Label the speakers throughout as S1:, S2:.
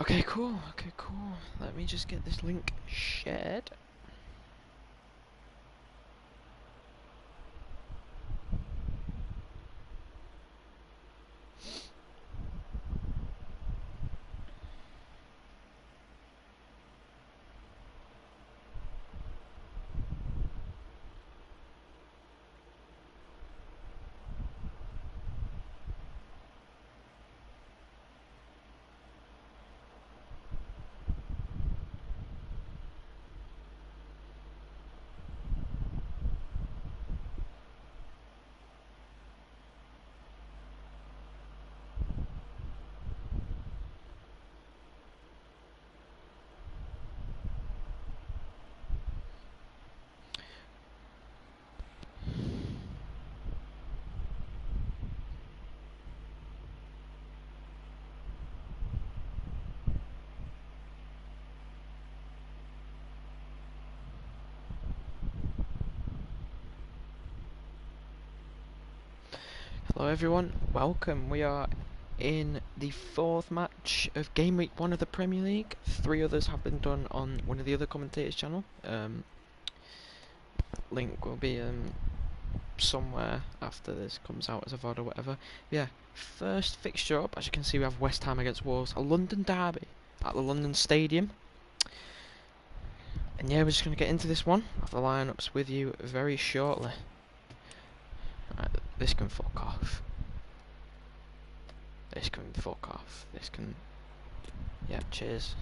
S1: Okay, cool. Okay, cool. Let me just get this link shared. Hello everyone, welcome. We are in the fourth match of Game Week 1 of the Premier League. 3 others have been done on one of the other commentators' channel. Link will be somewhere after this comes out as a VOD or whatever. Yeah, first fixture up, as you can see we have West Ham against Wolves, a London derby at the London Stadium. And yeah, we're just going to get into this one. I'll have the lineups with you very shortly. Right, this can fuck off. This can fuck off. This can... Yeah, cheers.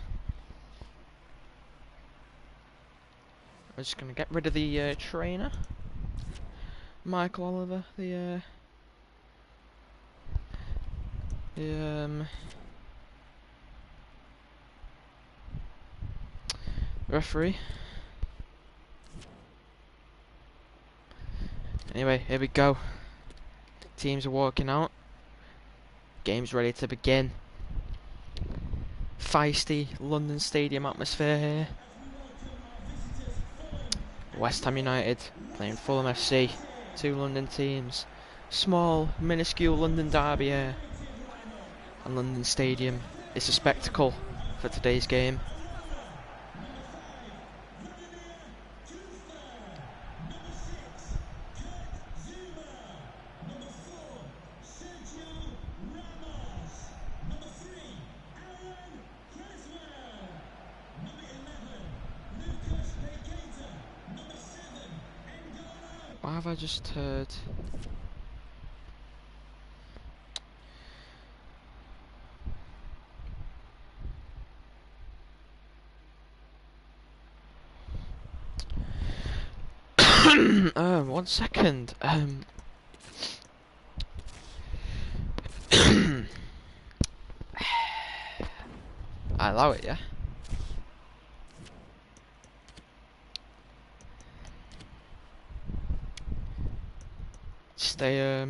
S1: We're just going to get rid of the trainer. Michael Oliver, the referee. Anyway, here we go. Teams are walking out. Game's ready to begin. Feisty London Stadium atmosphere here. West Ham United playing Fulham FC. 2 London teams. Small, minuscule London derby here. And London Stadium is a spectacle for today's game. Why have I just heard... one second. I allow it, yeah? Stay,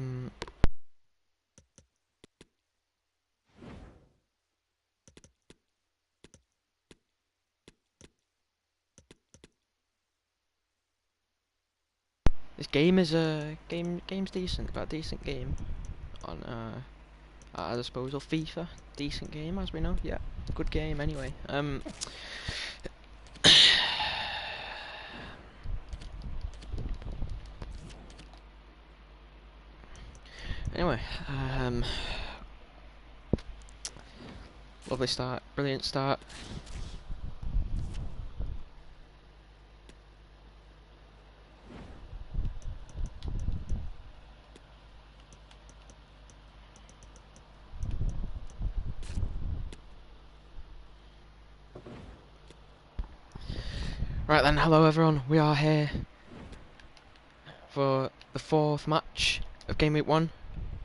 S1: This game is game's decent. Got a decent game on at our disposal. FIFA, decent game as we know. Yeah, good game anyway. Anyway, lovely start, brilliant start. Right then, hello everyone, we are here for the 4th match of Game Week 1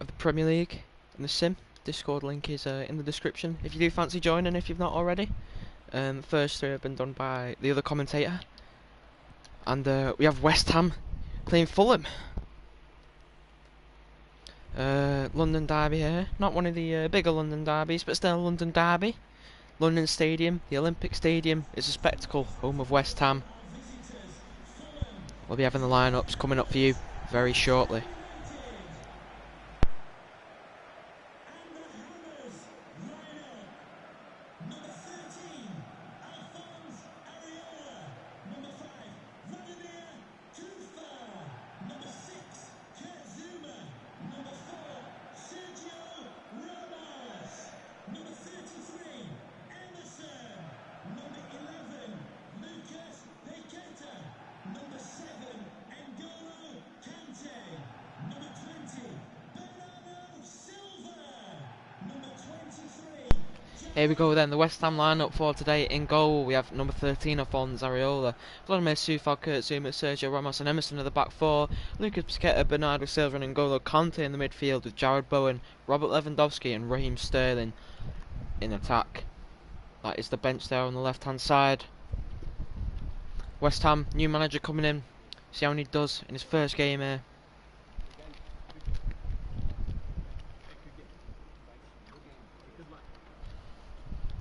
S1: of the Premier League in the Sim. Discord link is in the description if you do fancy joining, if you've not already. The first 3 have been done by the other commentator. And we have West Ham playing Fulham. London derby here, not one of the bigger London derbies, but still a London derby. London Stadium, the Olympic Stadium, is a spectacle, home of West Ham. We'll be having the lineups coming up for you very shortly. Here we go then, the West Ham lineup for today. In goal, we have number 13, Alphonse Areola, Vladimir Coufal, Kurt Zouma, Sergio Ramos and Emerson at the back four, Lucas Paqueta, Bernardo Silva and N'Golo Kante in the midfield with Jared Bowen, Robert Lewandowski and Raheem Sterling in attack. That is the bench there on the left hand side. West Ham, new manager coming in, see how he does in his first game here.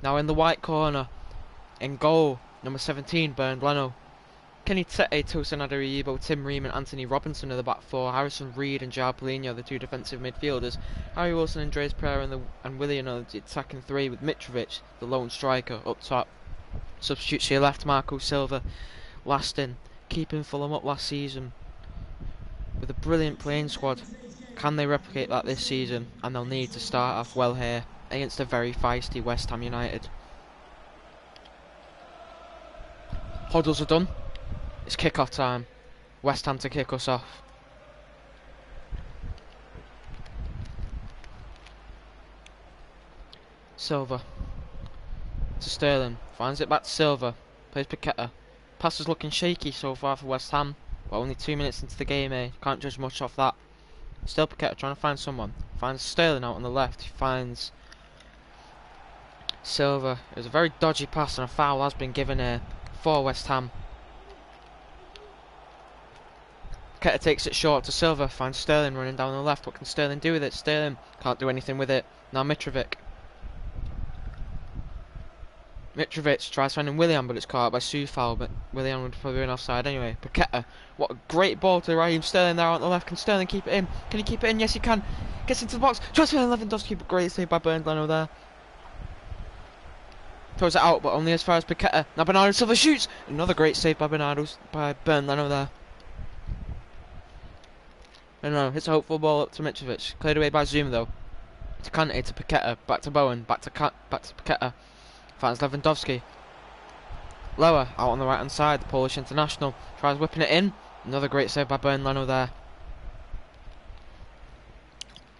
S1: Now in the white corner, in goal, number 17, Bernd Leno. Kenny Tete, Tosin Adeyemo, Tim Ream and Anthony Robinson are the back four. Harrison Reed and João Palhinha, the two defensive midfielders. Harry Wilson, Andreas Pereira and Willian are the attacking three, with Mitrovic, the lone striker, up top. Substitutes to your left, Marco Silva, last in, keeping Fulham up last season. With a brilliant playing squad, can they replicate that this season? And they'll need to start off well here against a very feisty West Ham United. Huddles are done. It's kick-off time. West Ham to kick us off. Silva to Sterling. Finds it back to Silva. Plays Paqueta. Pass is looking shaky so far for West Ham. But only 2 minutes into the game here. Can't judge much off that. Still Paqueta trying to find someone. Finds Sterling out on the left. He finds Silva. It was a very dodgy pass and a foul has been given here for West Ham. Paqueta takes it short to Silva, finds Sterling running down the left. What can Sterling do with it? Sterling can't do anything with it. Now Mitrovic. Mitrovic tries finding Willian, but it's caught by Coufal, but Willian would probably be offside anyway. Paqueta, what a great ball to Raheem Sterling there on the left. Can Sterling keep it in? Can he keep it in? Yes he can. Gets into the box. Tries to find Lewandowski, but great save by Bernd Leno there. Throws it out, but only as far as Paqueta. Now Bernardo Silva shoots! Another great save by Bernd Leno there. No, it's a hopeful ball up to Mitrovic. Cleared away by Zouma though. To Kante, to Paqueta, back to Bowen, back to Paqueta. Finds Lewandowski. Lower, out on the right hand side, the Polish international. Tries whipping it in. Another great save by Bernd Leno there.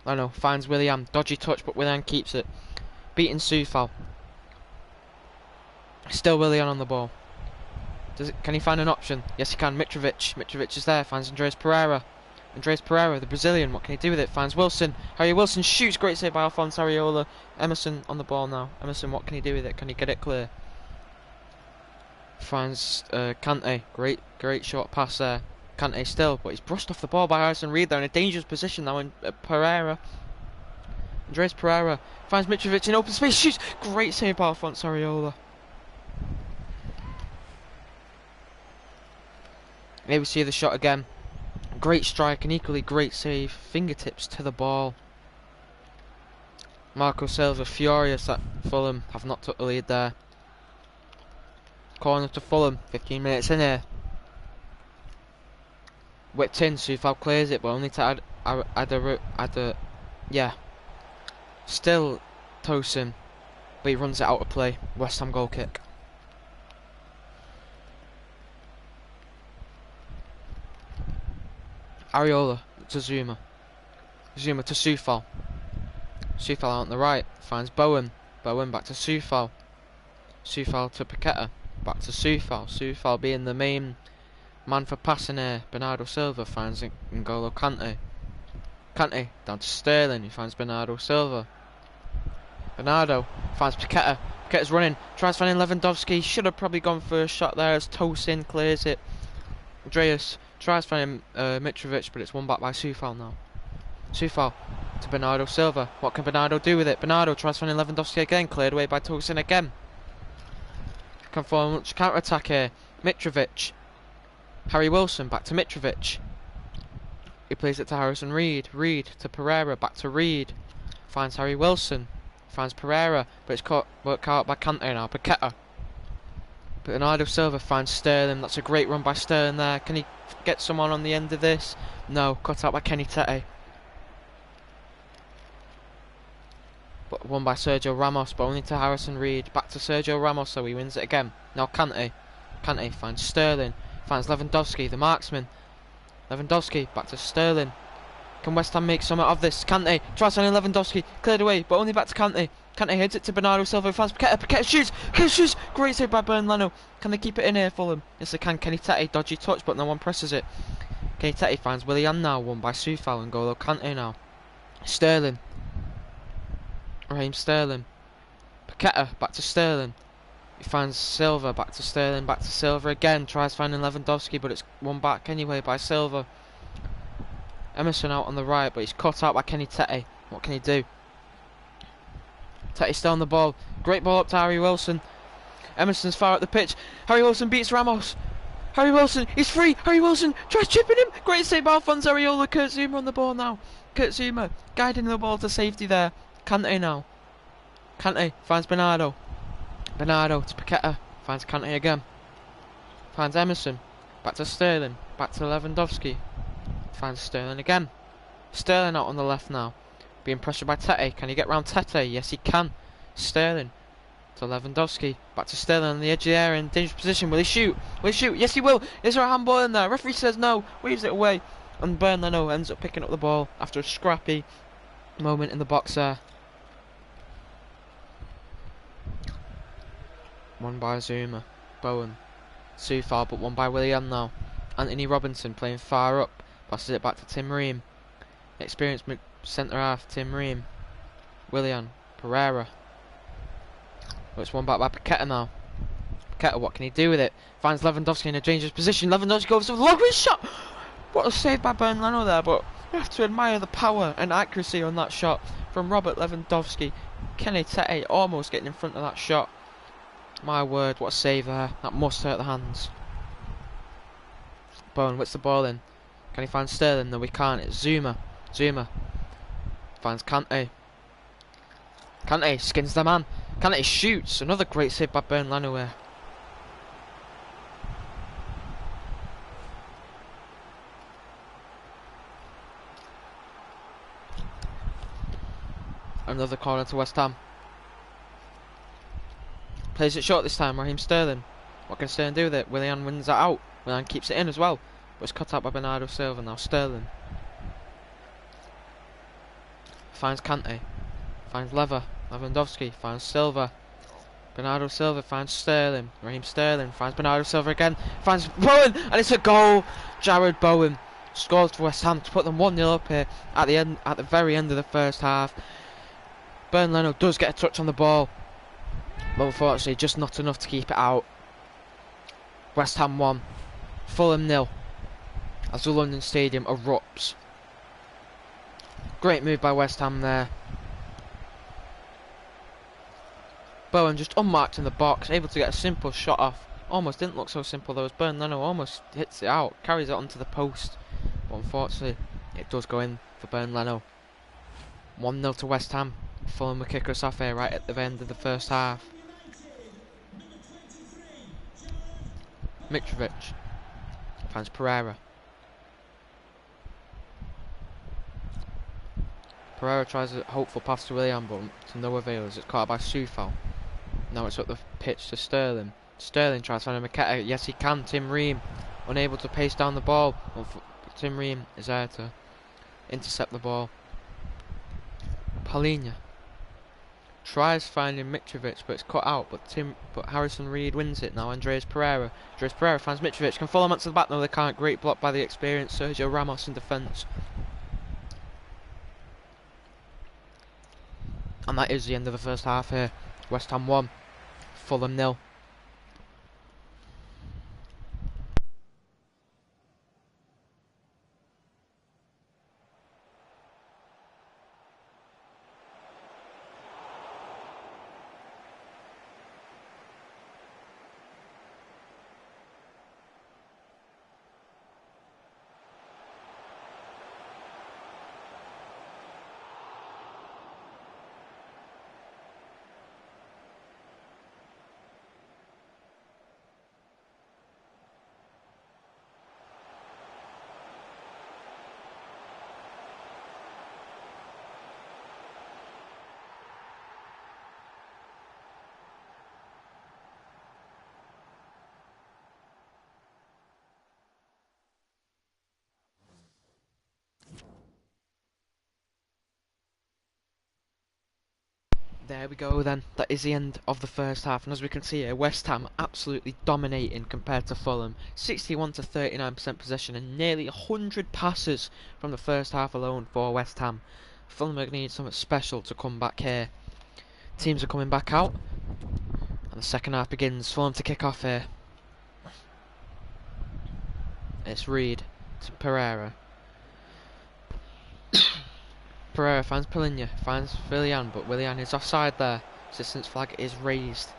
S1: Leno finds Willian. Dodgy touch, but Willian keeps it. Beating Coufal. Still Willian on the ball. Can he find an option? Yes he can. Mitrovic. Mitrovic is there. Finds Andreas Pereira. Andreas Pereira, the Brazilian, what can he do with it? Finds Wilson. Harry Wilson shoots. Great save by Alphonse Areola. Emerson on the ball now. Emerson, what can he do with it? Can he get it clear? Finds Kante. Great short pass there. Kante still, but he's brushed off the ball by Harrison Reed. They're in a dangerous position now. Pereira. Andreas Pereira finds Mitrovic in open space. Shoots. Great save by Alphonse Areola. Here we see the shot again. Great strike and equally great save. Fingertips to the ball. Marco Silva furious that Fulham have not took the lead there. Corner to Fulham. 15 minutes in here. Whipped in. Coufal clears it, but only to Still Tosin, but he runs it out of play. West Ham goal kick. Areola to Zouma. Zouma to Coufal. Coufal out on the right. Finds Bowen. Bowen back to Coufal. Coufal to Paqueta. Back to Coufal. Coufal being the main man for passing here. Bernardo Silva finds N'Golo Kante. Kante down to Sterling. He finds Bernardo Silva. Bernardo finds Paqueta. Paqueta's running. Tries finding Lewandowski. Should have probably gone for a shot there as Tosin clears it. Andreas tries finding Mitrovic, but it's won back by Coufal now. Coufal to Bernardo Silva. What can Bernardo do with it? Bernardo tries finding Lewandowski again. Cleared away by Tosin again. Can form much counter attack here. Mitrovic. Harry Wilson back to Mitrovic. He plays it to Harrison Reed. Reed to Pereira. Back to Reed. Finds Harry Wilson. Finds Pereira, but it's worked out by Kante now. Paqueta. Bernardo Silva finds Sterling. That's a great run by Sterling there. Can he get someone on the end of this? No, cut out by Kenny Tete. But won by Sergio Ramos, but only to Harrison Reed. Back to Sergio Ramos, so he wins it again. Now Kante. Kante finds Sterling. Finds Lewandowski, the marksman. Lewandowski, back to Sterling. Can West Ham make something of this? Kante tries finding Lewandowski. Cleared away, but only back to Kante. Kante hits it to Bernardo Silva, finds Paqueta, Paqueta shoots, Paqueta shoots, great save by Bernd Leno. Can they keep it in here, Fulham? Yes they can. Kenny Tete, dodgy touch, but no one presses it. Kenny Tete finds Willian now, won by Soufal and N'Golo Kante now. Sterling. Raheem Sterling. Paqueta, back to Sterling. He finds Silva, back to Sterling, back to Silva again, tries finding Lewandowski, but it's won back anyway by Silva. Emerson out on the right, but he's cut out by Kenny Tete. What can he do? Tete's still on the ball. Great ball up to Harry Wilson. Emerson's far up the pitch. Harry Wilson beats Ramos. Harry Wilson, he's free. Harry Wilson tries chipping him. Great save by Alphonse Areola. Kurt Zouma on the ball now. Kurt Zouma guiding the ball to safety there. Kante now. Kante finds Bernardo. Bernardo to Paqueta. Finds Kante again. Finds Emerson. Back to Sterling. Back to Lewandowski. Finds Sterling again. Sterling out on the left now. Being pressured by Tete. Can he get round Tete? Yes, he can. Sterling to Lewandowski. Back to Sterling on the edge of the area in dangerous position. Will he shoot? Will he shoot? Yes, he will. Is there a handball in there? Referee says no. Waves it away. And Bernd Leno ends up picking up the ball after a scrappy moment in the box there. One by Zouma. Bowen. Soufal, but one by Willian now. Anthony Robinson playing far up. Passes it back to Tim Ream. Experienced centre half Tim Ream. Willian. Pereira. But it's one back by Paqueta now. Paqueta, what can he do with it? Finds Lewandowski in a dangerous position. Lewandowski goes for the long range shot. What a save by Bernd Leno there, but you have to admire the power and accuracy on that shot from Robert Lewandowski. Kenny Tete almost getting in front of that shot. My word, what a save there. That must hurt the hands. Bowen whips the ball in. Can he find Sterling? No, we can't. It's Zouma. Zouma finds Kante. Kante skins the man. Kante shoots. Another great save by Bernd Leno here. Another corner to West Ham. Plays it short this time. Raheem Sterling. What can Sterling do with it? Willian wins that out. Willian keeps it in as well. But it's cut out by Bernardo Silva now. Sterling finds Kante. Finds Lewandowski. Finds Silva. Bernardo Silva finds Sterling. Raheem Sterling finds Bernardo Silva again. Finds Bowen. And it's a goal. Jared Bowen scores for West Ham to put them 1-0 up here at the very end of the first half. Bernd Leno does get a touch on the ball, but unfortunately just not enough to keep it out. West Ham 1, Fulham 0, as the London Stadium erupts. Great move by West Ham there. Bowen just unmarked in the box, able to get a simple shot off. Almost didn't look so simple though, as Bernd Leno almost hits it out, carries it onto the post. But unfortunately, it does go in for Bernd Leno. 1-0 to West Ham. Fulham will kick us off here right at the end of the first half. Mitrovic finds Pereira. Pereira tries a hopeful pass to Willian, but to no avail as it's caught by Soufal. Now it's up the pitch to Sterling. Sterling tries to find a Paqueta. Yes, he can. Tim Ream unable to pace down the ball. Tim Ream is there to intercept the ball. Palhinha tries finding Mitrovic, but it's cut out. But Harrison Reed wins it now. Andreas Pereira finds Mitrovic. Can follow him onto the back. No, they can't. Great block by the experienced Sergio Ramos in defence. And that is the end of the first half here. West Ham 1, Fulham 0. There we go then, that is the end of the first half, and as we can see here, West Ham absolutely dominating compared to Fulham. 61 to 39% possession and nearly 100 passes from the first half alone for West Ham. Fulham are going to need something special to come back here. Teams are coming back out, and the second half begins. Fulham to kick off here. It's Reed to Pereira. Pereira finds Polinia, finds Willian, but Willian is offside there. Assistance flag is raised.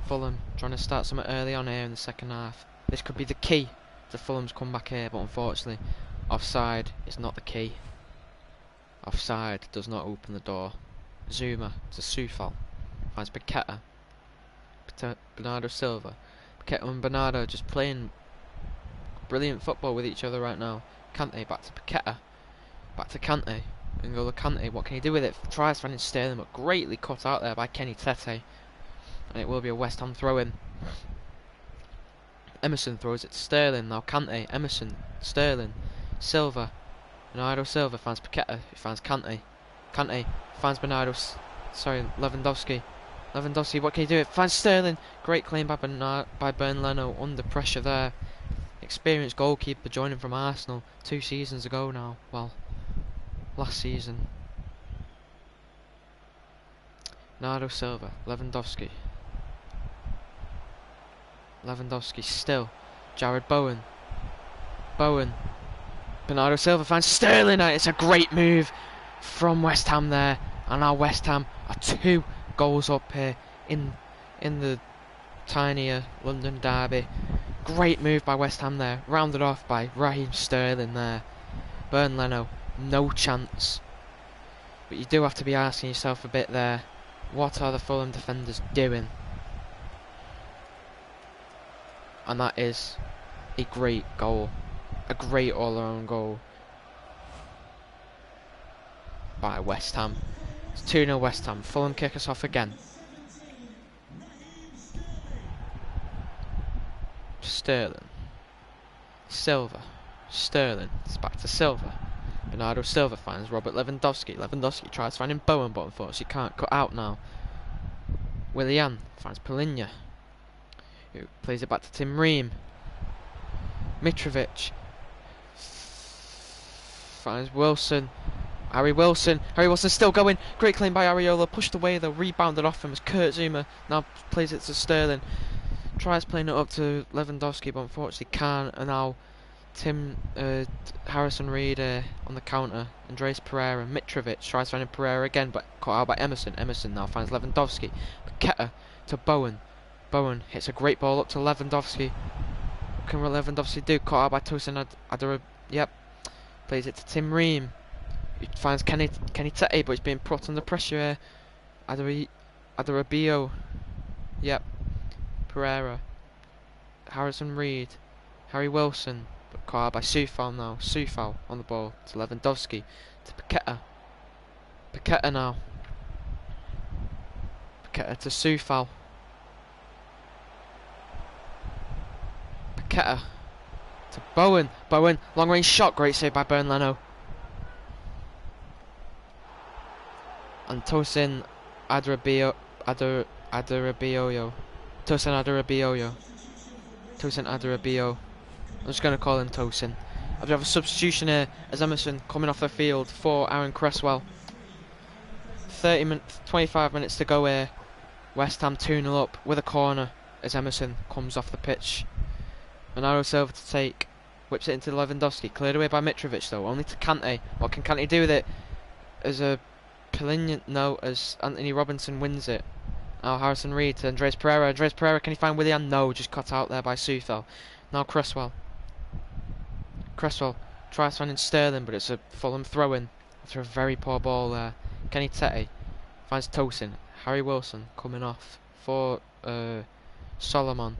S1: Fulham trying to start something early on here in the second half. This could be the key to Fulham's comeback here, but unfortunately, offside is not the key. Offside does not open the door. Zuma to Soufal, finds Paqueta. Bernardo Silva. Paqueta and Bernardo just playing brilliant football with each other right now. Kante back to Paqueta. Back to Kante. N'Golo Kante, what can he do with it? Tries finding Sterling, but greatly cut out there by Kenny Tete. And it will be a West Ham throw-in. Emerson throws it to Sterling. Now Kante, Emerson, Sterling, Silva. Bernardo Silva finds Paqueta, who finds Kante. Kante finds Lewandowski. Lewandowski, what can he do? It finds Sterling. Great claim by Bernd Leno under pressure there. Experienced goalkeeper joining from Arsenal 2 seasons ago now. Well, last season. Bernardo Silva, Lewandowski still. Jared Bowen. Bernardo Silva finds Sterling. It's a great move from West Ham there. And now West Ham are 2 goals up here in the tinier London derby. Great move by West Ham there. Rounded off by Raheem Sterling there. Bernd Leno, no chance. But you do have to be asking yourself a bit there. What are the Fulham defenders doing? And that is a great goal. A great all-around goal by West Ham. It's 2-0 West Ham. Fulham kick us off again. Sterling. Silva. Sterling. It's back to Silva. Bernardo Silva finds Robert Lewandowski. Lewandowski tries finding Bowen, but unfortunately can't cut out now. Willian finds Polinia, who plays it back to Tim Ream. Mitrovic finds Wilson. Harry Wilson still going. Great claim by Areola. Pushed away though. Rebounded off him as Kurt Zouma now plays it to Sterling. Tries playing it up to Lewandowski, but unfortunately can't. And now Harrison Reed on the counter. Andreas Pereira. Mitrovic tries finding Pereira again, but caught out by Emerson. Emerson now finds Lewandowski. Paqueta to Bowen. Bowen hits a great ball up to Lewandowski. What can Lewandowski do? Caught out by Tosin Adara. Yep. Plays it to Tim Ream. He finds Kenny Tete, but he's being put under pressure here. Adarabio. Yep. Pereira. Harrison Reed. Harry Wilson. But caught out by Soufal now. Soufal on the ball to Lewandowski. To Paqueta. Paqueta now. Paqueta to Soufal. Paqueta to Bowen. Bowen, long range shot, great save by Bernd Leno. And Tosin Adarabioyo. Tosin Adarabio. I'm just going to call him Tosin. I have a substitution here as Emerson coming off the field for Aaron Cresswell. 25 minutes to go here. West Ham 2-0 up with a corner as Emerson comes off the pitch. Bernardo Silva to take. Whips it into Lewandowski. Cleared away by Mitrovic though. Only to Kante. What can Kante do with it? As Anthony Robinson wins it. Now Harrison Reed to Andreas Pereira. Andreas Pereira, can he find Willian? No, just cut out there by Soufal. Now Cresswell. Cresswell tries finding Sterling, but it's a Fulham throw-in after a very poor ball there. Kenny Tete finds Tosin. Harry Wilson coming off for Solomon.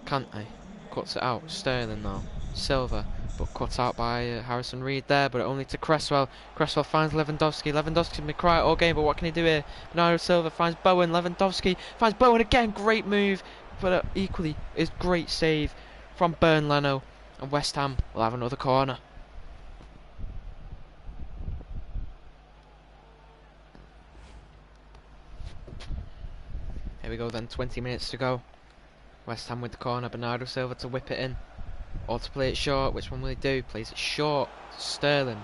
S1: Kante cuts it out. Sterling now. Silva, but cut out by Harrison Reed there, but only to Cresswell. Cresswell finds Lewandowski. Lewandowski's been quiet all game, but what can he do here? Bernardo Silva finds Bowen. Lewandowski finds Bowen again. Great move, but equally is great save from Bernd Leno, and West Ham will have another corner. we go then, 20 minutes to go. West Ham with the corner, Bernardo Silva to whip it in. Or to play it short, which one will he do? Plays it short, Sterling.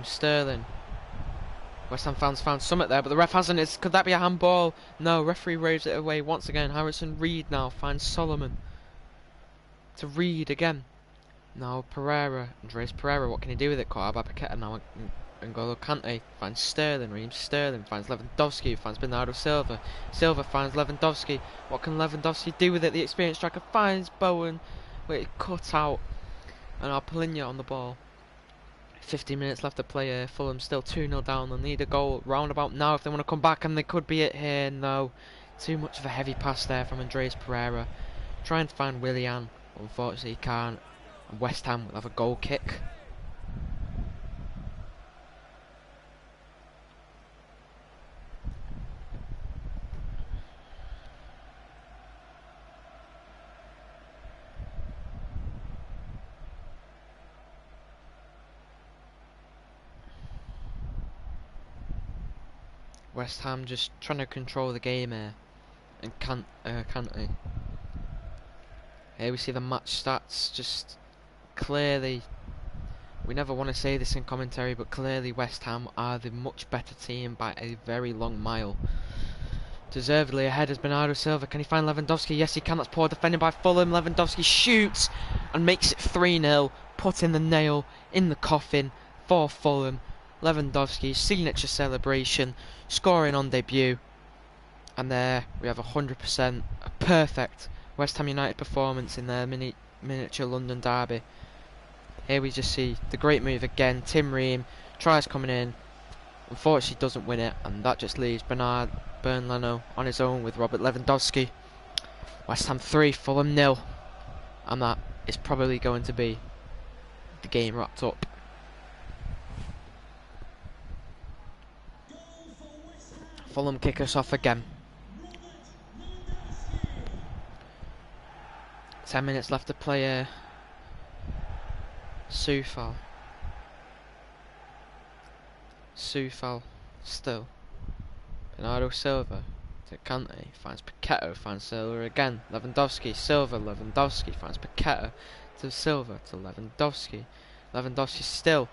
S1: Sterling. West Ham fans found Summit there, but the ref hasn't. Could that be a handball? No, referee waves it away once again. Harrison Reed now finds Solomon. To Reed again. Now Pereira, Andreas Pereira, what can he do with it? Caught out by Paqueta now. N'Golo Kante finds Sterling. Raheem Sterling finds Lewandowski, finds Bernardo Silva. Silva finds Lewandowski. What can Lewandowski do with it? The experienced striker finds Bowen. Wait, cut out. And now Palhinha on the ball. 15 minutes left to play here. Fulham still 2-0 down. They'll need a goal roundabout now if they want to come back, and they could be it here. No. Too much of a heavy pass there from Andreas Pereira. Trying to find Willian. Unfortunately, he can't. And West Ham will have a goal kick. West Ham just trying to control the game here, and can't they? Here we see the match stats. Just clearly, we never want to say this in commentary, but clearly West Ham are the much better team by a very long mile. Deservedly ahead is Bernardo Silva. Can he find Lewandowski? Yes, he can. That's poor defending by Fulham. Lewandowski shoots and makes it 3-0, putting the nail in the coffin for Fulham. Lewandowski's signature celebration, scoring on debut, and there we have 100% a perfect West Ham United performance in their miniature London derby. Here we just see the great move again. Tim Ream tries coming in, unfortunately doesn't win it, and that just leaves Bern Leno on his own with Robert Lewandowski. West Ham 3, Fulham 0, and that is probably going to be the game wrapped up. Fulham kick us off again. 10 minutes left to play here. Soufal still. Bernardo Silva to Kante, finds Paqueta, finds Silva again. Lewandowski, Silva, Lewandowski finds Paqueta to Silva to Lewandowski. Lewandowski still.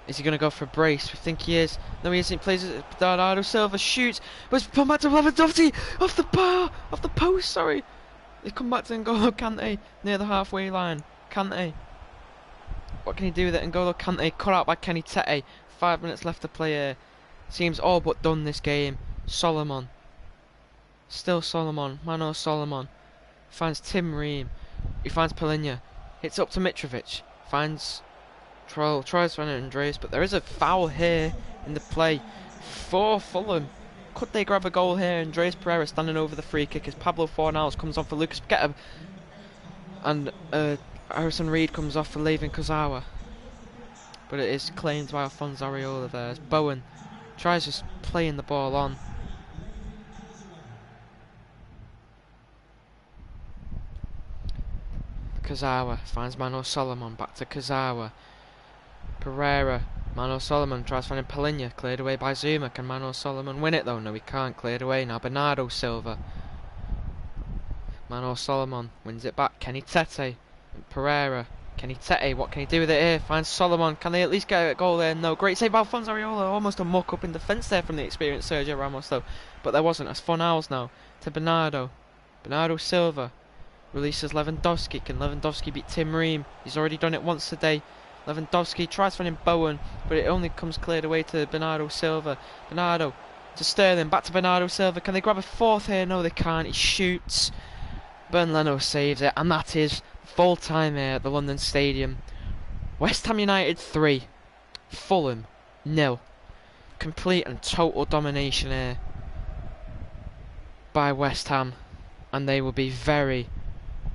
S1: Is he going to go for a brace? We think he is. No, he isn't. He plays it. Bernardo Silva shoots. But it's put back to Lewandowski. Off the bar. Off the post, sorry. They come back to N'Golo Kante near the halfway line. Kante. What can he do with it? N'Golo Kante cut out by Kenny Tete. 5 minutes left to play here. Seems all but done this game. Solomon. Still Solomon. Mano Solomon. Finds Tim Ream. He finds Palhinha. Hits up to Mitrovic. Finds tries to find Andreas, but there is a foul here in the play for Fulham. Could they grab a goal here? Andreas Pereira standing over the free kick as Pablo Fornals comes on for Lucas Paqueta, and Harrison Reed comes off for Levin Kurzawa. But it is claimed by Alfonso Areola there as Bowen tries just playing the ball on. Kurzawa finds Mano Solomon, back to Kurzawa. Pereira, Mano Solomon tries finding Palhinha, cleared away by Zuma. Can Mano Solomon win it though? No, he can't. Cleared away now. Bernardo Silva. Mano Solomon wins it back. Kenny Tete. Pereira. Kenny Tete, what can he do with it here? Finds Solomon. Can they at least get a goal there? No. Great save by Alfonso Areola. Almost a muck up in defence there from the experienced Sergio Ramos though. But there wasn't. That's Fornals now to Bernardo. Bernardo Silva releases Lewandowski. Can Lewandowski beat Tim Ream? He's already done it once today. Lewandowski tries finding Bowen, but it only comes cleared away to Bernardo Silva. Bernardo to Sterling, back to Bernardo Silva. Can they grab a fourth here? No, they can't. He shoots. Bern Leno saves it, and that is full time here at the London Stadium. West Ham United 3, Fulham 0. Complete and total domination here by West Ham, and they will be very,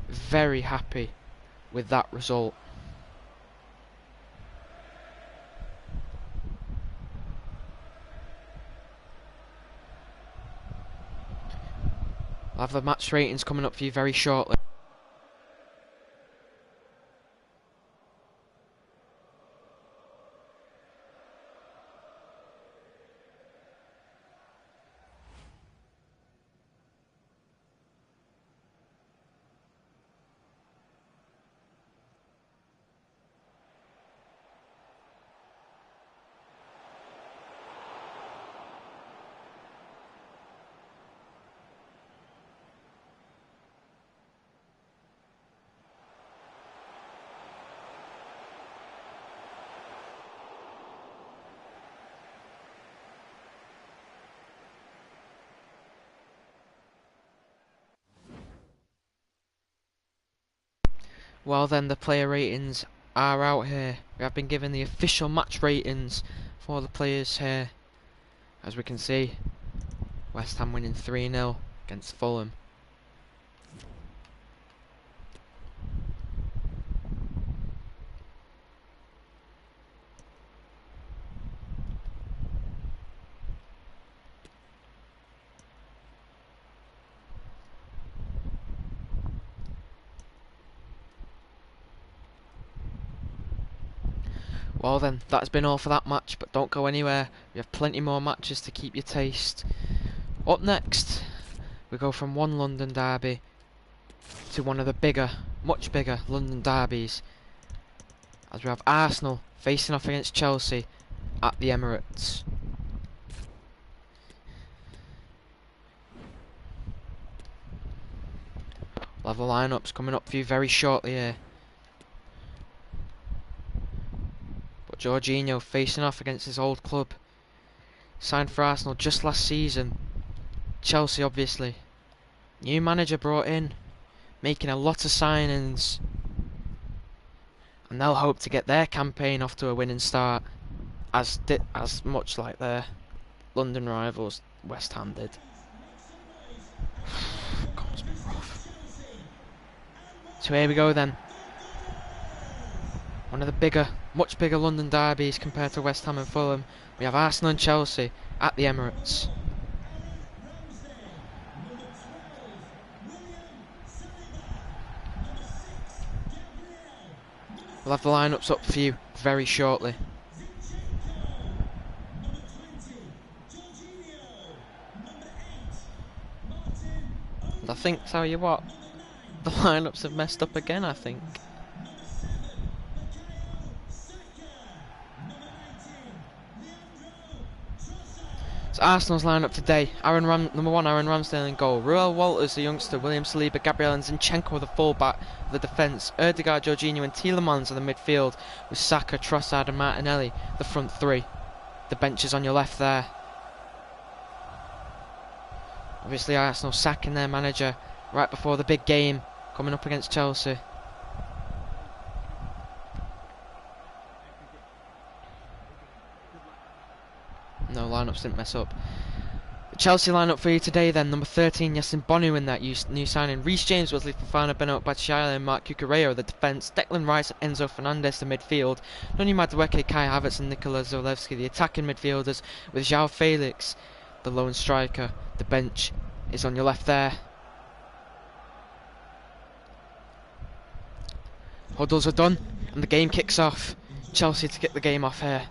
S1: very happy with that result. I'll have the match ratings coming up for you very shortly. Well then, the player ratings are out here. We have been given the official match ratings for the players here. As we can see, West Ham winning 3-0 against Fulham. Well then, that's been all for that match, but don't go anywhere. We have plenty more matches to keep your taste. Up next, we go from one London derby to one of the bigger, much bigger London derbies, as we have Arsenal facing off against Chelsea at the Emirates. We'll have the lineups coming up for you very shortly here. But Jorginho facing off against his old club. Signed for Arsenal just last season. Chelsea, obviously. New manager brought in, making a lot of signings. And they'll hope to get their campaign off to a winning start, as much like their London rivals West Ham did. God, it's been rough. So here we go then. One of the bigger, much bigger London derbies compared to West Ham and Fulham. We have Arsenal and Chelsea at the Emirates. We'll have the lineups up for you very shortly. And I think, tell you what, the lineups have messed up again, I think. So Arsenal's lineup today: number 1, Aaron Ramsdale in goal, Ruel Walters the youngster, William Saliba, Gabriel and Zinchenko the fullback, the defence, Ødegaard, Jorginho and Tielemans in the midfield, with Saka, Trossard and Martinelli the front three. The bench is on your left there. Obviously Arsenal sacking their manager right before the big game coming up against Chelsea. No, lineups didn't mess up. The Chelsea lineup for you today then: number 13, Yassine Bonu in that new signing, Reece James, Wesley Fofana, Benoit Badiashile and Marc Cucurella the defence, Declan Rice and Enzo Fernandez the midfield, Noni Madueke, Kai Havertz and Nikola Zalewski the attacking midfielders, with João Felix the lone striker. The bench is on your left there. Huddles are done and the game kicks off. Chelsea to kick the game off here.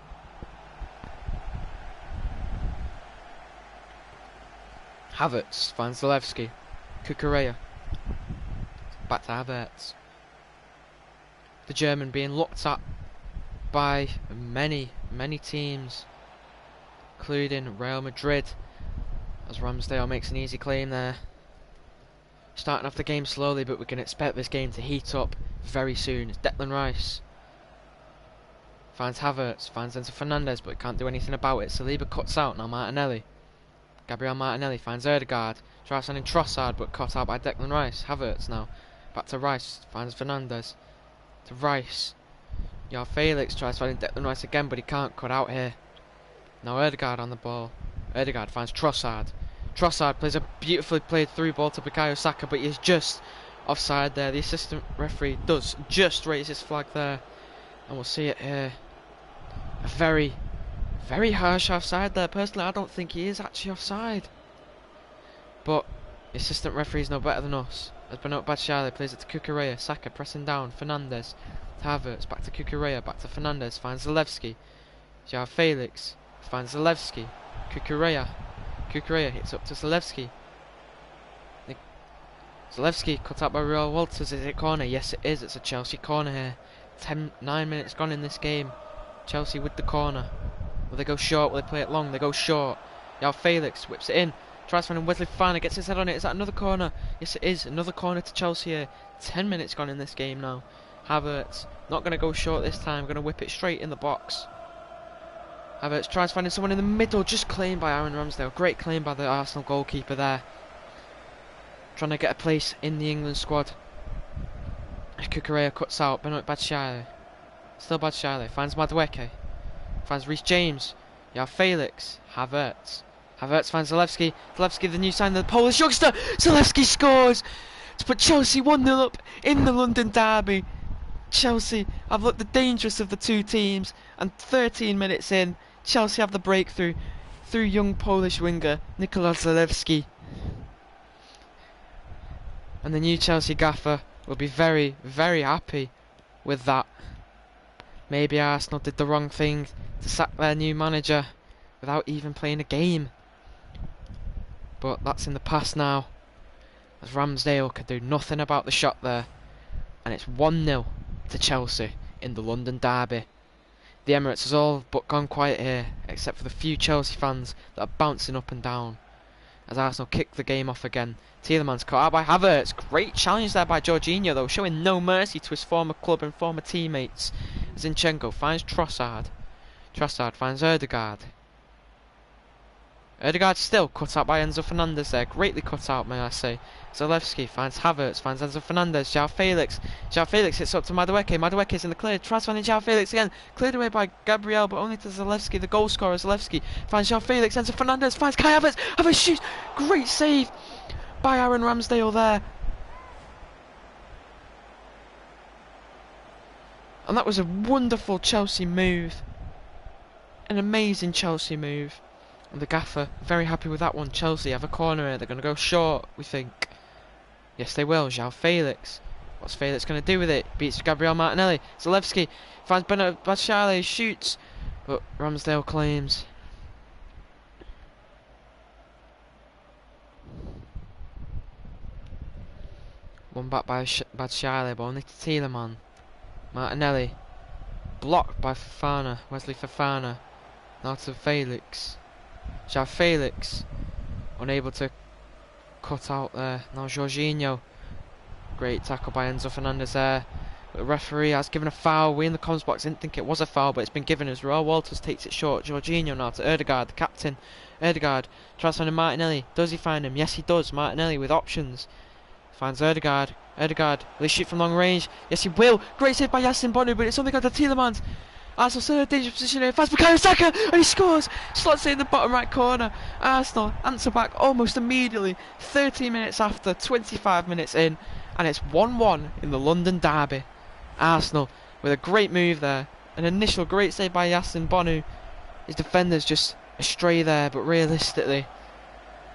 S1: Havertz finds Zalewski, Cucurella, back to Havertz. The German being looked at by many teams, including Real Madrid, as Ramsdale makes an easy claim there. Starting off the game slowly, but we can expect this game to heat up very soon. It's Declan Rice finds Havertz, finds Enzo Fernandez, but can't do anything about it. Saliba cuts out, now Martinelli. Gabriel Martinelli finds Ødegaard, tries sending Trossard but caught out by Declan Rice. Havertz now, back to Rice, finds Fernandez, to Rice. João Felix tries finding Declan Rice again but he can't cut out here. Now Ødegaard on the ball. Ødegaard finds Trossard. Trossard plays a beautifully played through ball to Bukayo Saka, but he's just offside there. The assistant referee does just raise his flag there, and we'll see it here. A very harsh offside there. Personally, I don't think he is actually offside, but the assistant referee's no better than us. As Benoit Badiashile plays it to Cucurella, Saka pressing down, Fernandez to Havertz, back to Cucurella, back to Fernandez, finds Zalewski. João Felix finds Zalewski, Cucurella hits up to Zalewski. Zalewski cut out by Ruel Walters. Is it corner? Yes it is, it's a Chelsea corner here. 9 minutes gone in this game. Chelsea with the corner. Will they go short? Will they play it long? They go short. João Felix whips it in. Tries finding Wesley Fofana. Gets his head on it. Is that another corner? Yes, it is. Another corner to Chelsea here. 10 minutes gone in this game now. Havertz not going to go short this time. Going to whip it straight in the box. Havertz tries finding someone in the middle. Just claimed by Aaron Ramsdale. Great claim by the Arsenal goalkeeper there. Trying to get a place in the England squad. Cucurella cuts out, Benoit Batshuayi. Still Batshuayi, finds Madueke. Finds Reece James. You have Felix. Havertz. Havertz finds Zalewski. Zalewski, the new sign of the Polish youngster. Zalewski scores to put Chelsea 1-0 up in the London derby. Chelsea have looked the dangerous of the two teams, and 13 minutes in, Chelsea have the breakthrough through young Polish winger Nikola Zalewski. And the new Chelsea gaffer will be very, very happy with that. Maybe Arsenal did the wrong thing to sack their new manager without even playing a game. But that's in the past now, as Ramsdale could do nothing about the shot there. And it's 1-0 to Chelsea in the London derby. The Emirates has all but gone quiet here, except for the few Chelsea fans that are bouncing up and down, as Arsenal kick the game off again. Tielemans caught out by Havertz. Great challenge there by Jorginho, though, showing no mercy to his former club and former teammates. Zinchenko finds Trossard. Trossard finds Ødegaard. Ødegaard still cut out by Enzo Fernandez there. Greatly cut out, may I say. Zalewski finds Havertz, finds Enzo Fernandez. João Felix. João Felix hits up to Madueke. Madueke's in the clear. Tries finding João Felix again. Cleared away by Gabriel, but only to Zalewski, the goal scorer. Zalewski finds João Felix. Enzo Fernandez finds Kai Havertz. Havertz shoots. Great save by Aaron Ramsdale there. And that was a wonderful Chelsea move. An amazing Chelsea move. And the gaffer, very happy with that one. Chelsea have a corner here. They're going to go short, we think. Yes, they will. João Felix. What's Felix going to do with it? Beats Gabriel Martinelli. Zalewski finds Benoit Batshuayi. Shoots. But Ramsdale claims. One back by Batshuayi, but only to Tielemans. Martinelli. Blocked by Fofana. Wesley Fofana. Now to Felix. João Felix unable to cut out there. Now Jorginho. Great tackle by Enzo Fernandez there. But the referee has given a foul. We in the comms box didn't think it was a foul, but it's been given as Raul Walters takes it short. Jorginho now to Ødegaard, the captain. Ødegaard tries to find Martinelli. Does he find him? Yes, he does. Martinelli with options. Finds Ødegaard. Ødegaard, will he shoot from long range? Yes, he will. Great save by Yasin Bonu, but it's only got to Tielemans. Arsenal still in a dangerous position here. Finds Bukayo Saka, and he scores. Slots it in the bottom right corner. Arsenal answer back almost immediately. 13 minutes after, 25 minutes in, and it's 1-1 in the London derby. Arsenal with a great move there. An initial great save by Yasin Bonu. His defender's just astray there, but realistically,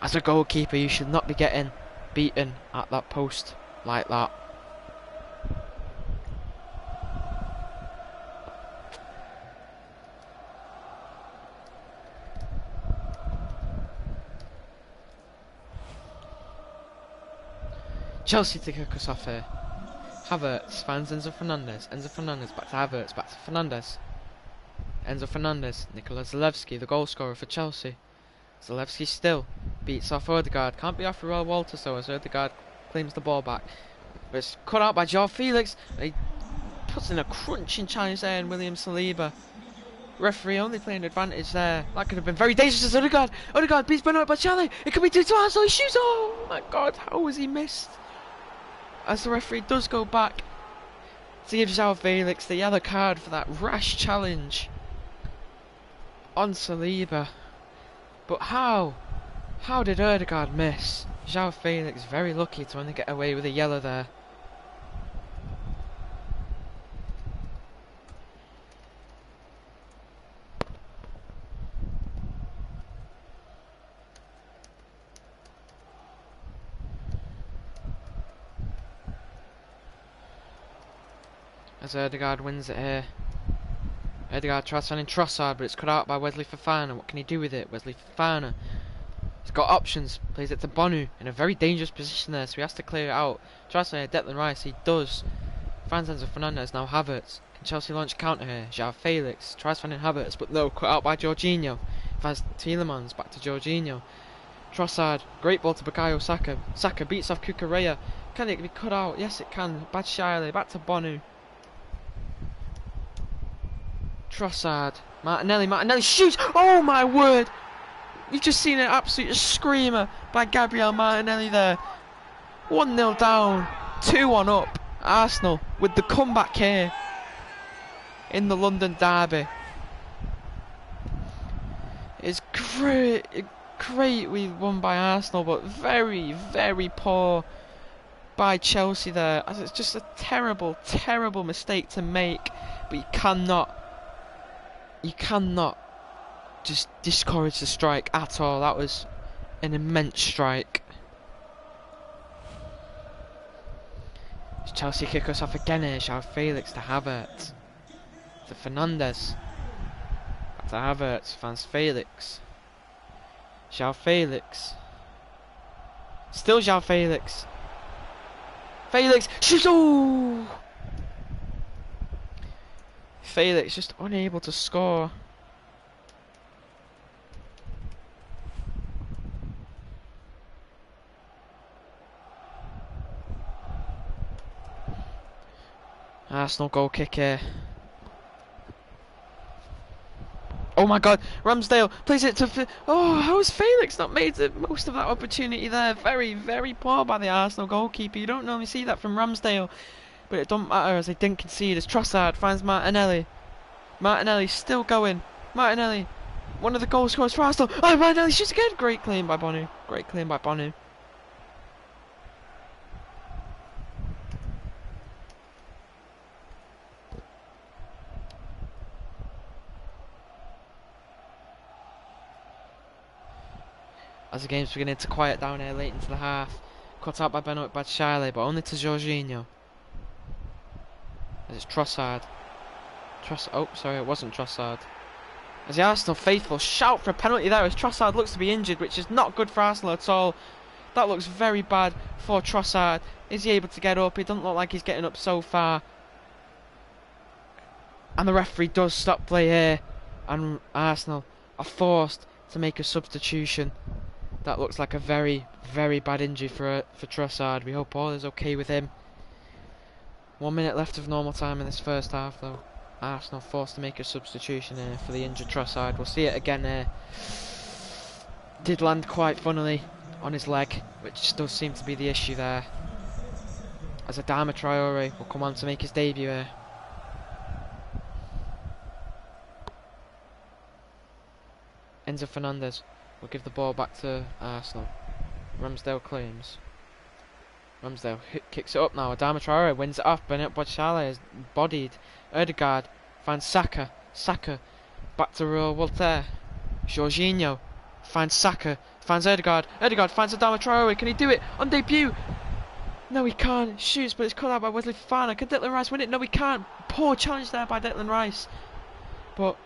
S1: as a goalkeeper, you should not be getting beaten at that post like that. Chelsea to kick us off here. Havertz finds Enzo Fernandez. Enzo Fernandez back to Havertz, back to Fernandez. Enzo Fernandez, Nikola Zalewski, the goal scorer for Chelsea. Zalewski still beats off Ødegaard. Can't be off for Raul Walters though, as Ødegaard claims the ball back. But it's cut out by João Felix. He puts in a crunching challenge there in William Saliba. Referee only playing advantage there. That could have been very dangerous as Ødegaard. Ødegaard beats Benoit Batshuayi. It could be 2-2 Arsenal. He shoots. Oh my god, how was he missed? As the referee does go back to give João Felix the yellow card for that rash challenge on Saliba. But how? How did Ødegaard miss? João Felix very lucky to only get away with a yellow there. As Ødegaard wins it here. Ødegaard tries finding Trossard, but it's cut out by Wesley Fofana. What can he do with it? Wesley Fofana. He's got options. Plays it to Bonu in a very dangerous position there, so he has to clear it out. Tries to find Declan Rice. He does. Finds Enzo Fernandez. Now Havertz. Can Chelsea launch a counter here? João Felix tries finding Havertz, but no. Cut out by Jorginho. Finds Tielemans. Back to Jorginho. Trossard. Great ball to Bukayo Saka. Saka beats off Cucurella. Can it be cut out? Yes, it can. Batshuayi. Back to Bonu. Trossard, Martinelli shoots! Oh my word! You've just seen an absolute screamer by Gabriel Martinelli there. 1-0 down, 2-1 up, Arsenal with the comeback here in the London derby. It's great we won by Arsenal, but very, very poor by Chelsea there. As it's just a terrible, terrible mistake to make. But you cannot just discourage the strike at all. That was an immense strike. Chelsea kick us off again here. João Felix to Havertz. To Fernandes. Back to Havertz. Finds Felix. João Felix. Still João Felix. Felix. Shoots. Oh! Felix just unable to score. Arsenal goal kick here. Oh my god, Ramsdale plays it to... Oh, how has Felix not made the most of that opportunity there? Very, very poor by the Arsenal goalkeeper. You don't normally see that from Ramsdale. But it don't matter as they didn't concede as Trossard finds Martinelli. Martinelli still going. Martinelli, one of the goal scorers for Arsenal. Oh, Martinelli shoots again. Great clean by Bonu. Great clean by Bonu. As the game's beginning to quiet down here late into the half. Cut out by Benoit Badiashile, but only to Jorginho. As it's Trossard. Oh, sorry, it wasn't Trossard. As the Arsenal faithful shout for a penalty there as Trossard looks to be injured, which is not good for Arsenal at all. That looks very bad for Trossard. Is he able to get up? It doesn't look like he's getting up so far. And the referee does stop play here. And Arsenal are forced to make a substitution. That looks like a very, very bad injury for Trossard. We hope all is okay with him. 1 minute left of normal time in this first half though. Arsenal forced to make a substitution here for the injured Trossard. We'll see it again here. Did land quite funnily on his leg, which does seem to be the issue there. As Adama Traore will come on to make his debut here. Enzo Fernandez will give the ball back to Arsenal. Ramsdale claims. Ramsdale kicks it up now. Adama Traore wins it off. Benoit Badiashile is bodied. Ødegaard finds Saka. Saka back to Raul Walter. Jorginho finds Saka. Finds Ødegaard. Ødegaard finds Adama Traore. Can he do it on debut? No, he can't. Shoots, but it's cut out by Wesley Fofana. Can Declan Rice win it? No, he can't. Poor challenge there by Declan Rice. But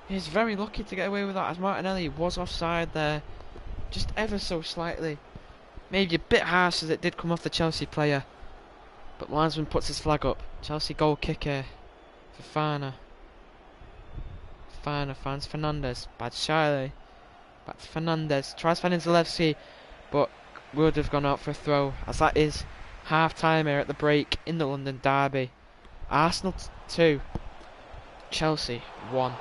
S1: he's very lucky to get away with that as Martinelli was offside there. Just ever so slightly. Maybe a bit harsh as it did come off the Chelsea player. But linesman puts his flag up. Chelsea goal kick here. Fofana. Fofana finds Fernandes. Badiashile. Back to Fernandes. Tries finding Zalewski. But would have gone out for a throw. As that is half time here at the break in the London derby. Arsenal 2. Chelsea 1.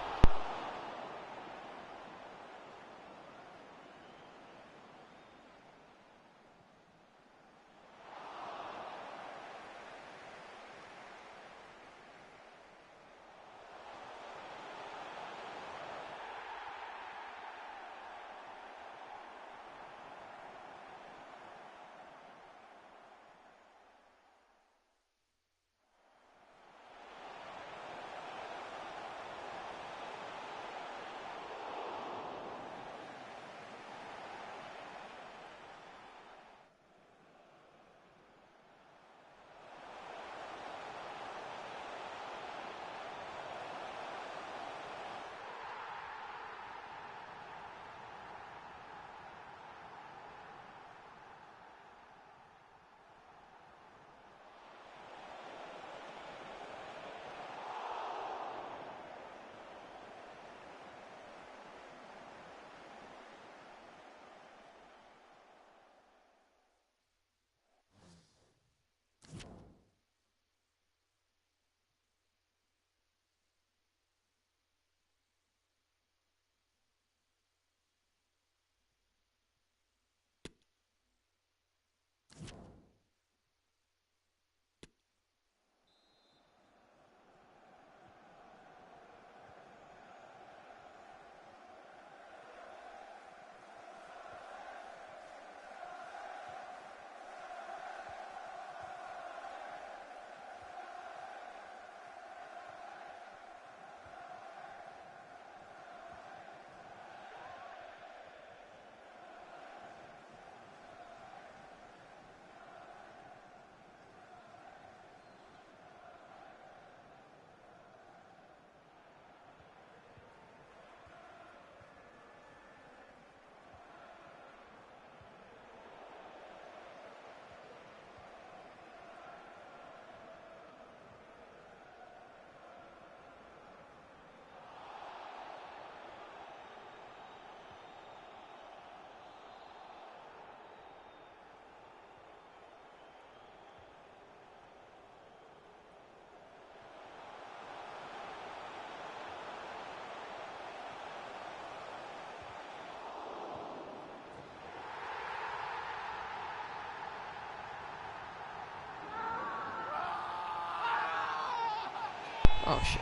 S1: Oh shit.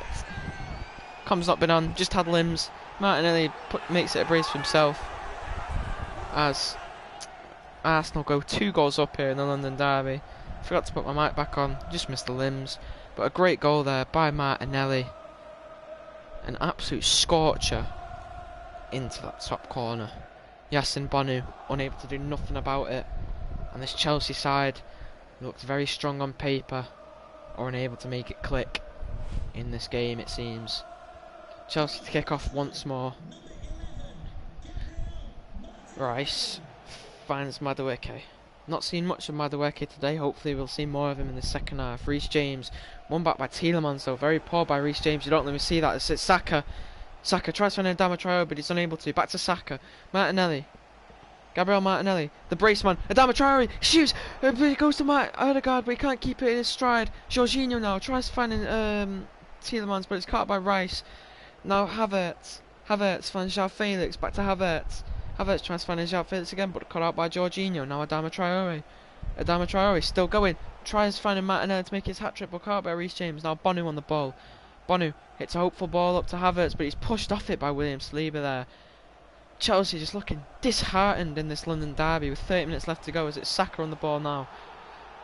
S1: Com's not been on, just had limbs. Martinelli makes it a brace for himself. As Arsenal go 2 goals up here in the London derby. Forgot to put my mic back on, just missed the limbs. But a great goal there by Martinelli. An absolute scorcher into that top corner. Yassine Bonu unable to do nothing about it. And this Chelsea side looked very strong on paper, or unable to make it click in this game, it seems. Chelsea to kick off once more. Rice finds Madueke. Not seen much of Madueke today. Hopefully we'll see more of him in the second half. Reece James, won back by Tielemans though. Very poor by Reece James. You don't let me see that. It's Saka. Saka tries to find Adama Traore, but he's unable to. Back to Saka. Martinelli. Gabriel Martinelli. The brace man. Adama Traore shoots. It goes to Odegaard, but he can't keep it in his stride. Jorginho now tries to find Tielemans, but it's caught by Rice. Now Havertz. Havertz finds João Felix. Back to Havertz. Havertz tries to find João Felix again, but cut out by Jorginho. Now Adama Traore. Adama Traore still going. Tries finding Martinelli to make his hat-trick, but caught by Reece James. Now Bonu on the ball. Bonu hits a hopeful ball up to Havertz, but he's pushed off it by William Saliba there. Chelsea just looking disheartened in this London derby with 30 minutes left to go, as it's Saka on the ball now.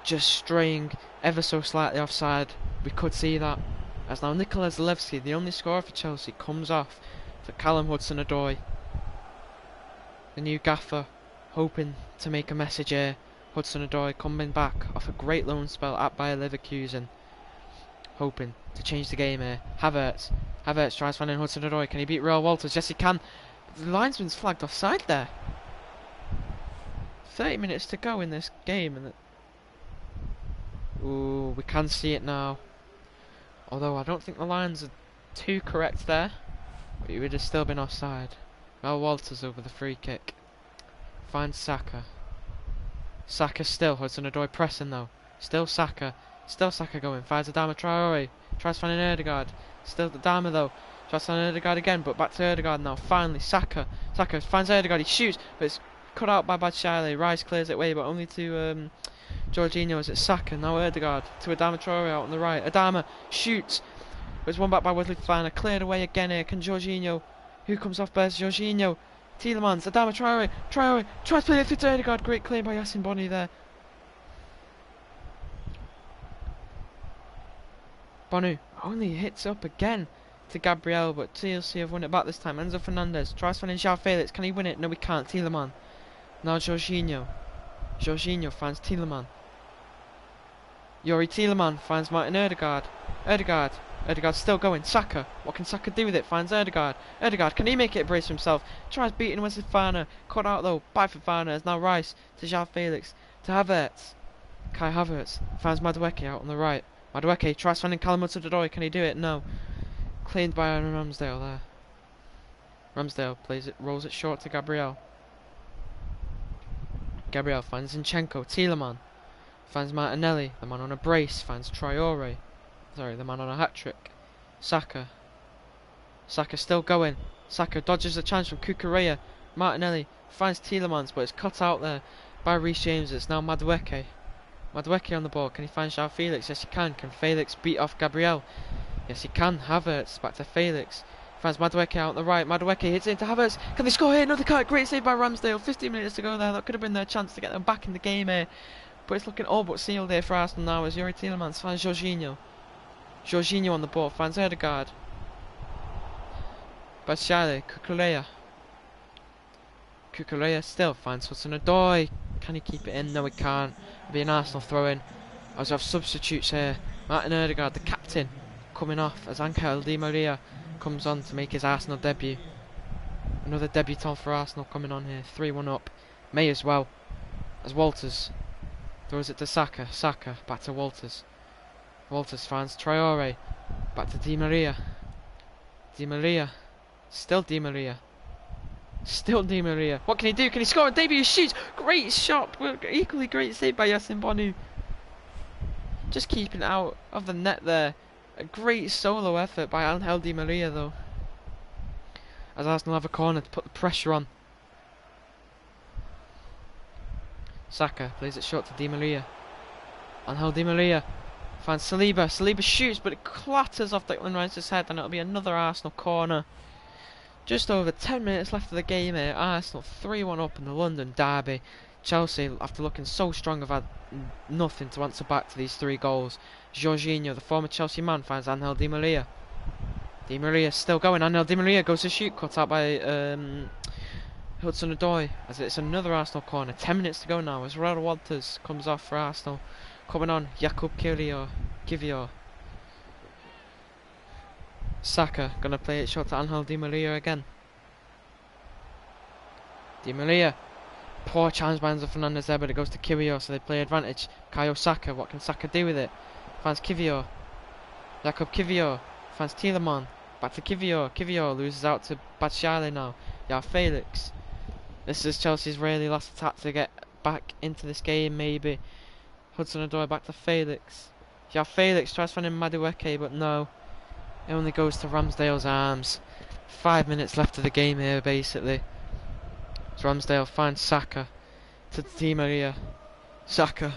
S1: Just straying ever so slightly offside. We could see that. As now Nikola Zalewski, the only scorer for Chelsea, comes off for Callum Hudson-Odoi. The new gaffer hoping to make a message here. Hudson-Odoi coming back off a great loan spell at Bayer Leverkusen, hoping to change the game here. Havertz tries finding Hudson-Odoi. Can he beat Real Walters? Yes he can. The linesman's flagged offside there. 30 minutes to go in this game, and ooh, we can see it now. Although I don't think the lines are too correct there, but he would have still been offside. Real Walters over the free kick. Finds Saka. Saka still. Hudson-Odoi pressing though. Still Saka. Still Saka going. Finds Adama Traore. Tries finding Odegaard. Still Adama though. Tries finding Odegaard again, but back to Odegaard now. Finally Saka. Saka finds Odegaard. He shoots, but it's cut out by Batshuayi. Rice clears it away, but only to Jorginho as it's Saka. Now Odegaard to Adama Traore out on the right. Adama shoots. But it's won back by Wesley Fofana. Cleared away again here. Can Jorginho? Who comes off best? Jorginho. Tielemans. Adama Traore. Traore tries to play it through to Odegaard. Great claim by Yassine Bonu there. Bonu only hits up again to Gabriel, but TLC have won it back this time. Enzo Fernandez tries finding João Felix. Can he win it? No, he can't. Tielemans. Now Jorginho. Jorginho finds Tielemans. Yuri Tielemans finds Martin Odegaard. Odegaard's still going. Saka. What can Saka do with it? Finds Odegaard. Odegaard, can he make it a brace for himself? Tries beating Wesley Fofana. Cut out though by Fofana. As now Rice to João Felix. To Havertz. Kai Havertz finds Madueke out on the right. Madueke tries finding Callum Hudson-Odoi. Can he do it? No. Claimed by Aaron Ramsdale there. Ramsdale plays it, rolls it short to Gabriel. Gabriel finds Zinchenko. Tielemans finds Martinelli. The man on a brace finds Traore. Sorry, the man on a hat-trick. Saka. Saka still going. Saka dodges a chance from Cucurella. Martinelli finds Tielemans, but it's cut out there by Reece James. It's now Madueke. Madueke on the ball. Can he find João Felix? Yes he can. Can Felix beat off Gabriel? Yes he can. Havertz back to Felix. Finds Madueke out on the right. Madueke hits it into Havertz. Can they score here? No they can't. Great save by Ramsdale. 15 minutes to go there. That could have been their chance to get them back in the game here. But it's looking all but sealed here for Arsenal now as Yuri Tielemans finds Jorginho. Jorginho on the ball. Finds Odegaard. Batshuayi. Cucurella still finds Hudson-Odoi. Can he keep it in? No he can't. It'll be an Arsenal throw-in. As we have substitutes here. Martin Odegaard, the captain, coming off as Angel Di Maria comes on to make his Arsenal debut. Another debutant for Arsenal coming on here. 3-1 up. May as well. As Walters throws it to Saka. Saka back to Walters. Walters finds Traore. Back to Di Maria. Di Maria. Still Di Maria. Still Di Maria. What can he do? Can he score on debut? He shoots. Great shot. Equally great save by Yassine Bonu. Just keeping it out of the net there. A great solo effort by Angel Di Maria though. As Arsenal have a corner to put the pressure on. Saka plays it short to Di Maria. Angel Di Maria Finds Saliba. Saliba shoots, but it clatters off Declan Rice's head, and it'll be another Arsenal corner. Just over 10 minutes left of the game here. Arsenal 3-1 up in the London derby. Chelsea, after looking so strong, have had nothing to answer back to these 3 goals. Jorginho, the former Chelsea man, finds Angel Di Maria. Di Maria still going. Angel Di Maria goes to shoot, cut out by Hudson-Odoi, as it's another Arsenal corner. 10 minutes to go now as Raul Walters comes off for Arsenal. Coming on, Jakub Kivior. Saka gonna play it short to Angel Di Maria again. Di Maria. Poor challenge by Enzo Fernandez there, but it goes to Kivior, so they play advantage. Kayo Saka, what can Saka do with it? Finds Kivior. Jakub Kivior. Finds Tielemans. Back to Kivior. Kivior loses out to Batshuayi now. Yeah, Felix. This is Chelsea's really last attack to get back into this game, maybe. Hudson-Odoi back to Felix. Yeah, Felix tries finding Madueke, but no. It only goes to Ramsdale's arms. 5 minutes left of the game here, basically. So Ramsdale finds Saka to Di Maria. Saka.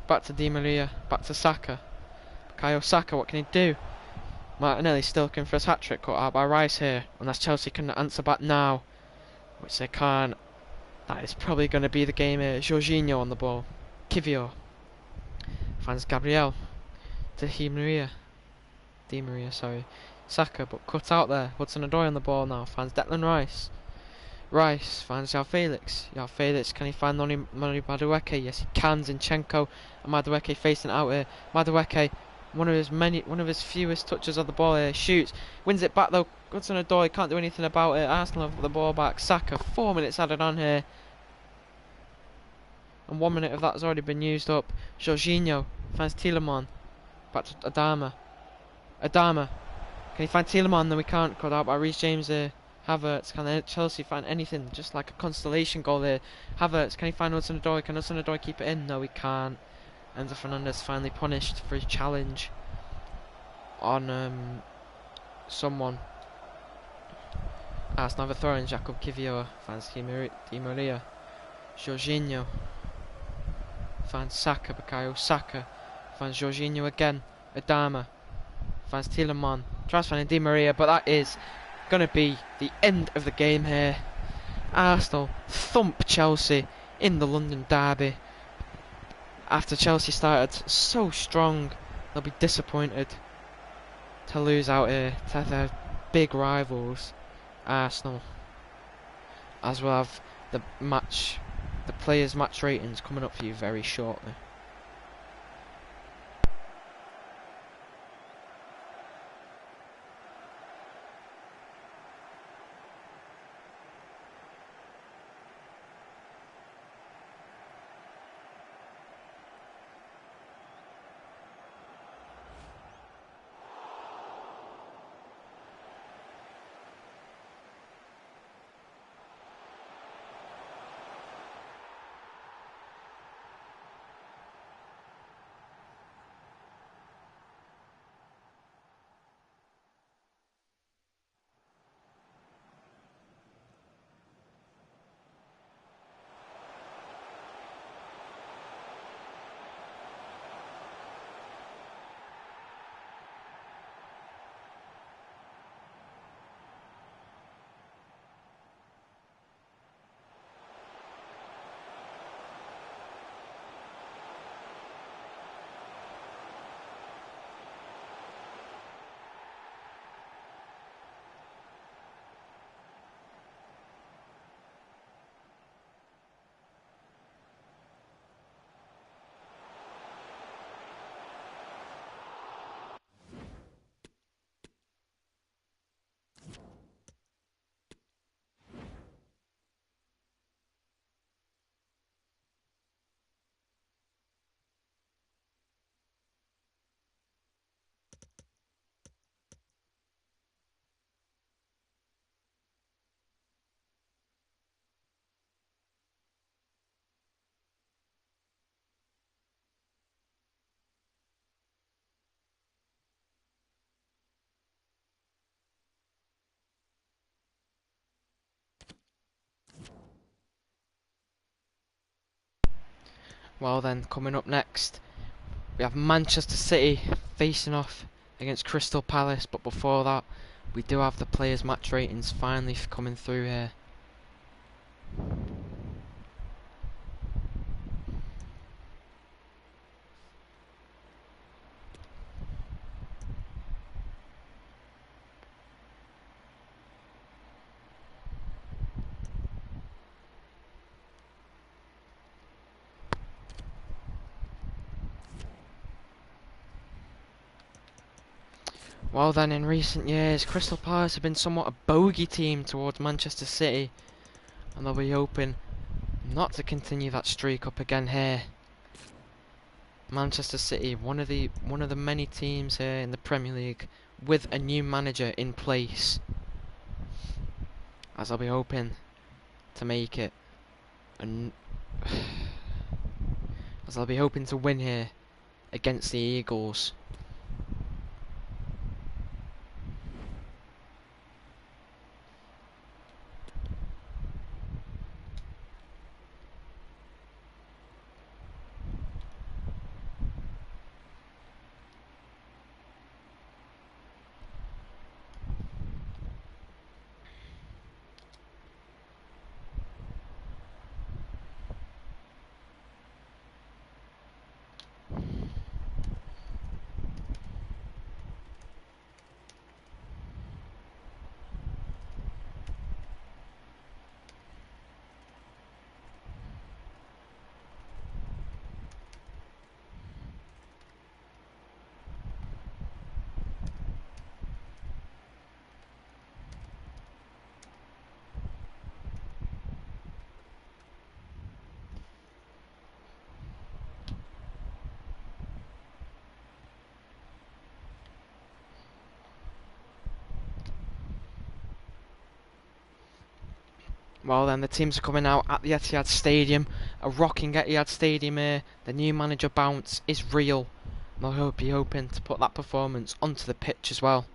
S1: Back to Di Maria. Back to Saka. Bukayo Saka, what can he do? Martinelli still looking for his hat-trick, cut out by Rice here. Unless Chelsea can answer back now, which they can't. That is probably going to be the game here. Jorginho on the ball. Kivior. Finds Gabriel. To Di Maria. Saka, but cut out there. Hudson-Odoi on the ball now. Finds Declan Rice. Rice finds João Felix. João Felix, can he find Noni Madueke? Yes, he can. Zinchenko and Madueke facing out here. Madueke, one of his fewest touches of the ball here. Shoots, wins it back though. Hudson-Odoi can't do anything about it. Arsenal have the ball back. Saka, 4 minutes added on here, and 1 minute of that has already been used up. Jorginho finds Tielemans. Back to Adama. Can he find Tielemans? No, we can't. Cut out by Reece James here. Havertz, can Chelsea find anything? Just like a constellation goal here. Havertz, can he find Hudson-Odoi? Can Hudson-Odoi keep it in? No, he can't. Enzo Fernandez finally punished for his challenge on someone. Arsenal have a throw in. Jakub Kivior finds Di Maria. Jorginho finds Saka. Bukayo Saka finds Jorginho again. Adama finds Tielemans. Tries finding Di Maria, but that is going to be the end of the game here. Arsenal thump Chelsea in the London derby. After Chelsea started so strong, they'll be disappointed to lose out here to their big rivals, Arsenal. As we'll have the players' match ratings coming up for you very shortly. Well then, coming up next, we have Manchester City facing off against Crystal Palace, but before that we do have the players' match ratings finally coming through here. Well then, in recent years, Crystal Palace have been somewhat a bogey team towards Manchester City, and they'll be hoping not to continue that streak up again here. Manchester City, one of the many teams here in the Premier League with a new manager in place, as they'll be hoping to make it, and as they'll be hoping to win here against the Eagles. Well then, the teams are coming out at the Etihad Stadium, a rocking Etihad Stadium here. The new manager bounce is real, and I'll be hoping to put that performance onto the pitch as well.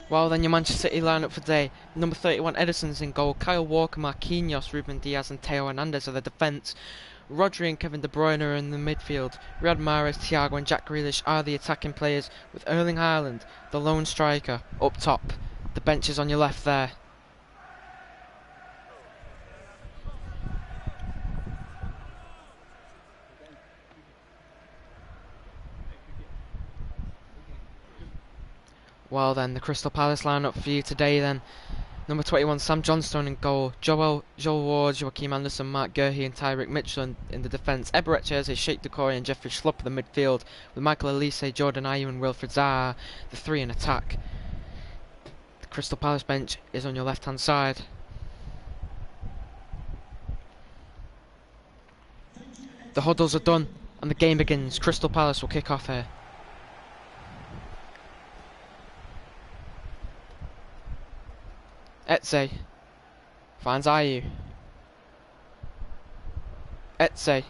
S1: Well then, your Manchester City lineup for today: number 31 Ederson's in goal, Kyle Walker, Marquinhos, Ruben Diaz and Theo Hernandez are the defence. Rodri and Kevin De Bruyne are in the midfield. Riyad Mahrez, Thiago and Jack Grealish are the attacking players, with Erling Haaland, the lone striker, up top. The bench is on your left there. Well then, the Crystal Palace lineup for you today then: number 21 Sam Johnstone in goal, Joel Ward, Joachim Anderson, Mark Guehi and Tyrick Mitchell in the defence, Eberechi Eze, Sheikh Doucouré and Jeffrey Schlupp in the midfield, with Michael Olise, Jordan Ayew and Wilfried Zaha, the three in attack. The Crystal Palace bench is on your left hand side. The huddles are done and the game begins. Crystal Palace will kick off here. Eze finds Ayew. Eze.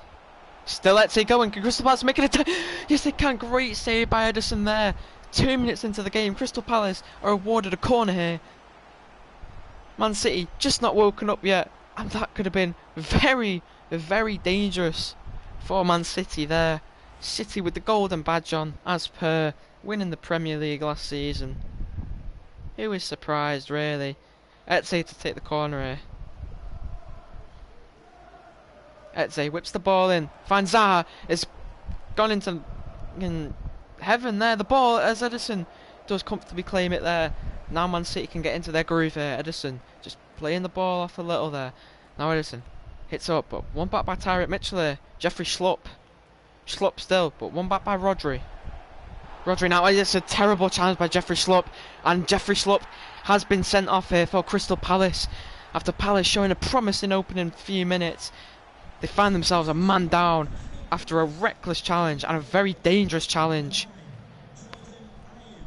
S1: Still Eze going. Can Crystal Palace make it? Yes, they can. Great save by Ederson there. 2 minutes into the game, Crystal Palace are awarded a corner here. Man City just not woken up yet, and that could have been very, very dangerous for Man City there. City with the golden badge on, as per, winning the Premier League last season. Who is surprised, really? Eze to take the corner here. Eze whips the ball in. Finds Zaha. It's gone into heaven there. The ball, as Ederson does comfortably claim it there. Now Man City can get into their groove here. Ederson just playing the ball off a little there. Now Ederson hits up, but one back by Tyrick Mitchell here. Jeffrey Schlupp. Schlupp still, but one back by Rodri. Rodri now, it's a terrible challenge by Jeffrey Schlupp, and Jeffrey Schlupp has been sent off here for Crystal Palace. After Palace showing a promising opening few minutes, they find themselves a man down after a reckless challenge and a very dangerous challenge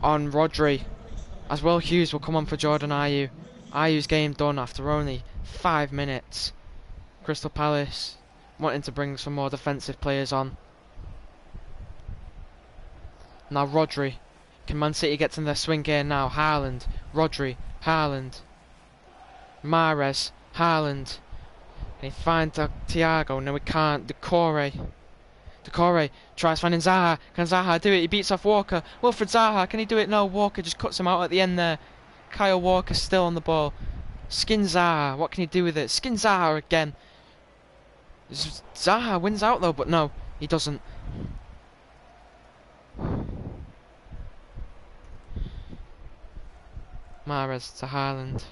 S1: on Rodri, as Will Hughes will come on for Jordan Ayew. Ayew's game done after only 5 minutes. Crystal Palace wanting to bring some more defensive players on. Now Rodri. Can Man City get in their swing here now? Haaland, Rodri, Haaland, Mahrez, Haaland. Can he find Thiago? No, he can't. Doucouré. Doucouré tries finding Zaha. Can Zaha do it? He beats off Walker. Wilfred Zaha, can he do it? No, Walker just cuts him out at the end there. Kyle Walker still on the ball. Skin Zaha, what can he do with it? Skin Zaha again. Zaha wins out though, but no, he doesn't. Mahrez to Haaland.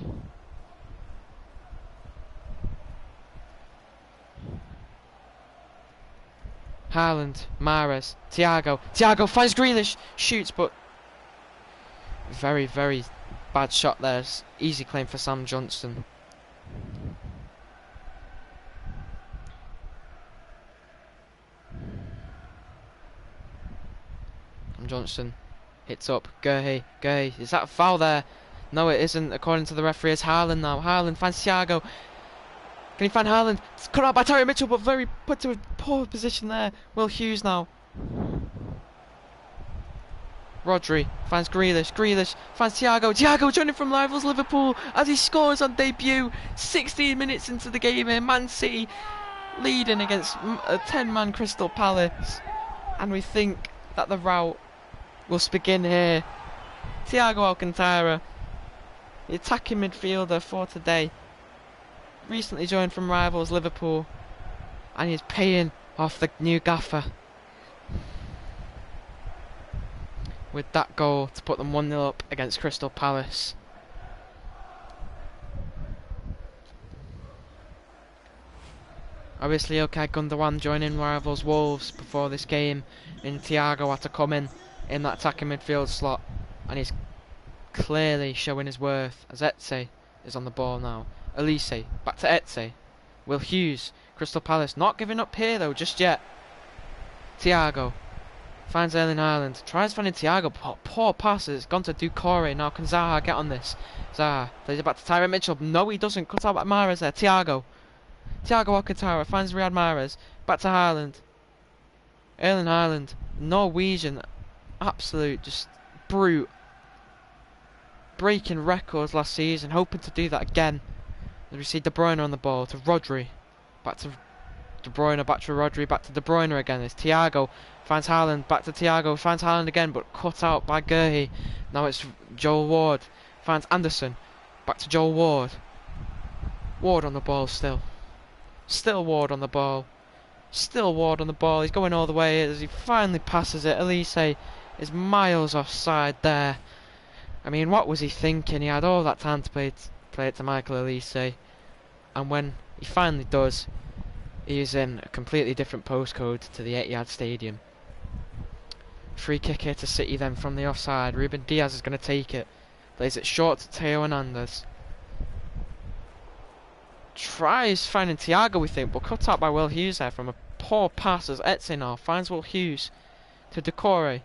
S1: Haaland, Mahrez, Thiago. Thiago finds Grealish, shoots, but very, very bad shot there. Easy claim for Sam Johnstone. Sam Johnstone hits up. Guehi, is that a foul there? No, it isn't, according to the referee. It's Haaland now. Haaland finds Thiago. Can he find Haaland? It's cut out by Tyron Mitchell, but very put to a poor position there. Will Hughes now. Rodri finds Grealish. Grealish finds Thiago. Thiago joining from rivals Liverpool as he scores on debut. 16 minutes into the game here. Man City leading against a 10-man Crystal Palace. And we think that the rout will begin here. Thiago Alcantara, the attacking midfielder for today, recently joined from rivals Liverpool, and he's paying off the new gaffer with that goal to put them 1-0 up against Crystal Palace. Obviously Okay Gundogan joining rivals Wolves before this game, and Thiago had to come in that attacking midfield slot, and he's clearly showing his worth as Eze is on the ball now. Elise, back to Eze. Will Hughes, Crystal Palace not giving up here though just yet. Thiago finds Erling Haaland, tries finding Thiago, poor passes, gone to Doucouré. Now can Zaha get on this? Zaha plays it back to Tyron Mitchell. No, he doesn't. Cut out by Mahrez there. Thiago Alcantara finds Riyad Mahrez, back to Haaland. Erling Haaland, Norwegian, absolute just brute, breaking records last season, hoping to do that again. As we see De Bruyne on the ball to Rodri, back to De Bruyne, back to Rodri, back to De Bruyne again. It's Thiago, finds Haaland, back to Thiago, finds Haaland again, but cut out by Guehi. Now it's Joel Ward, finds Anderson, back to Joel Ward. Ward on the ball still. Still Ward on the ball. Still Ward on the ball. He's going all the way as he finally passes it. Elise is miles offside there. I mean, what was he thinking? He had all that time to play it to Michael Elise, and when he finally does, he is in a completely different postcode to the Etihad Stadium. Free kick here to City then from the offside. Ruben Diaz is going to take it. Plays it short to Theo Hernandez. Tries finding Thiago, we think, but cut out by Will Hughes there from a poor pass as Eze now finds Will Hughes to Doucouré.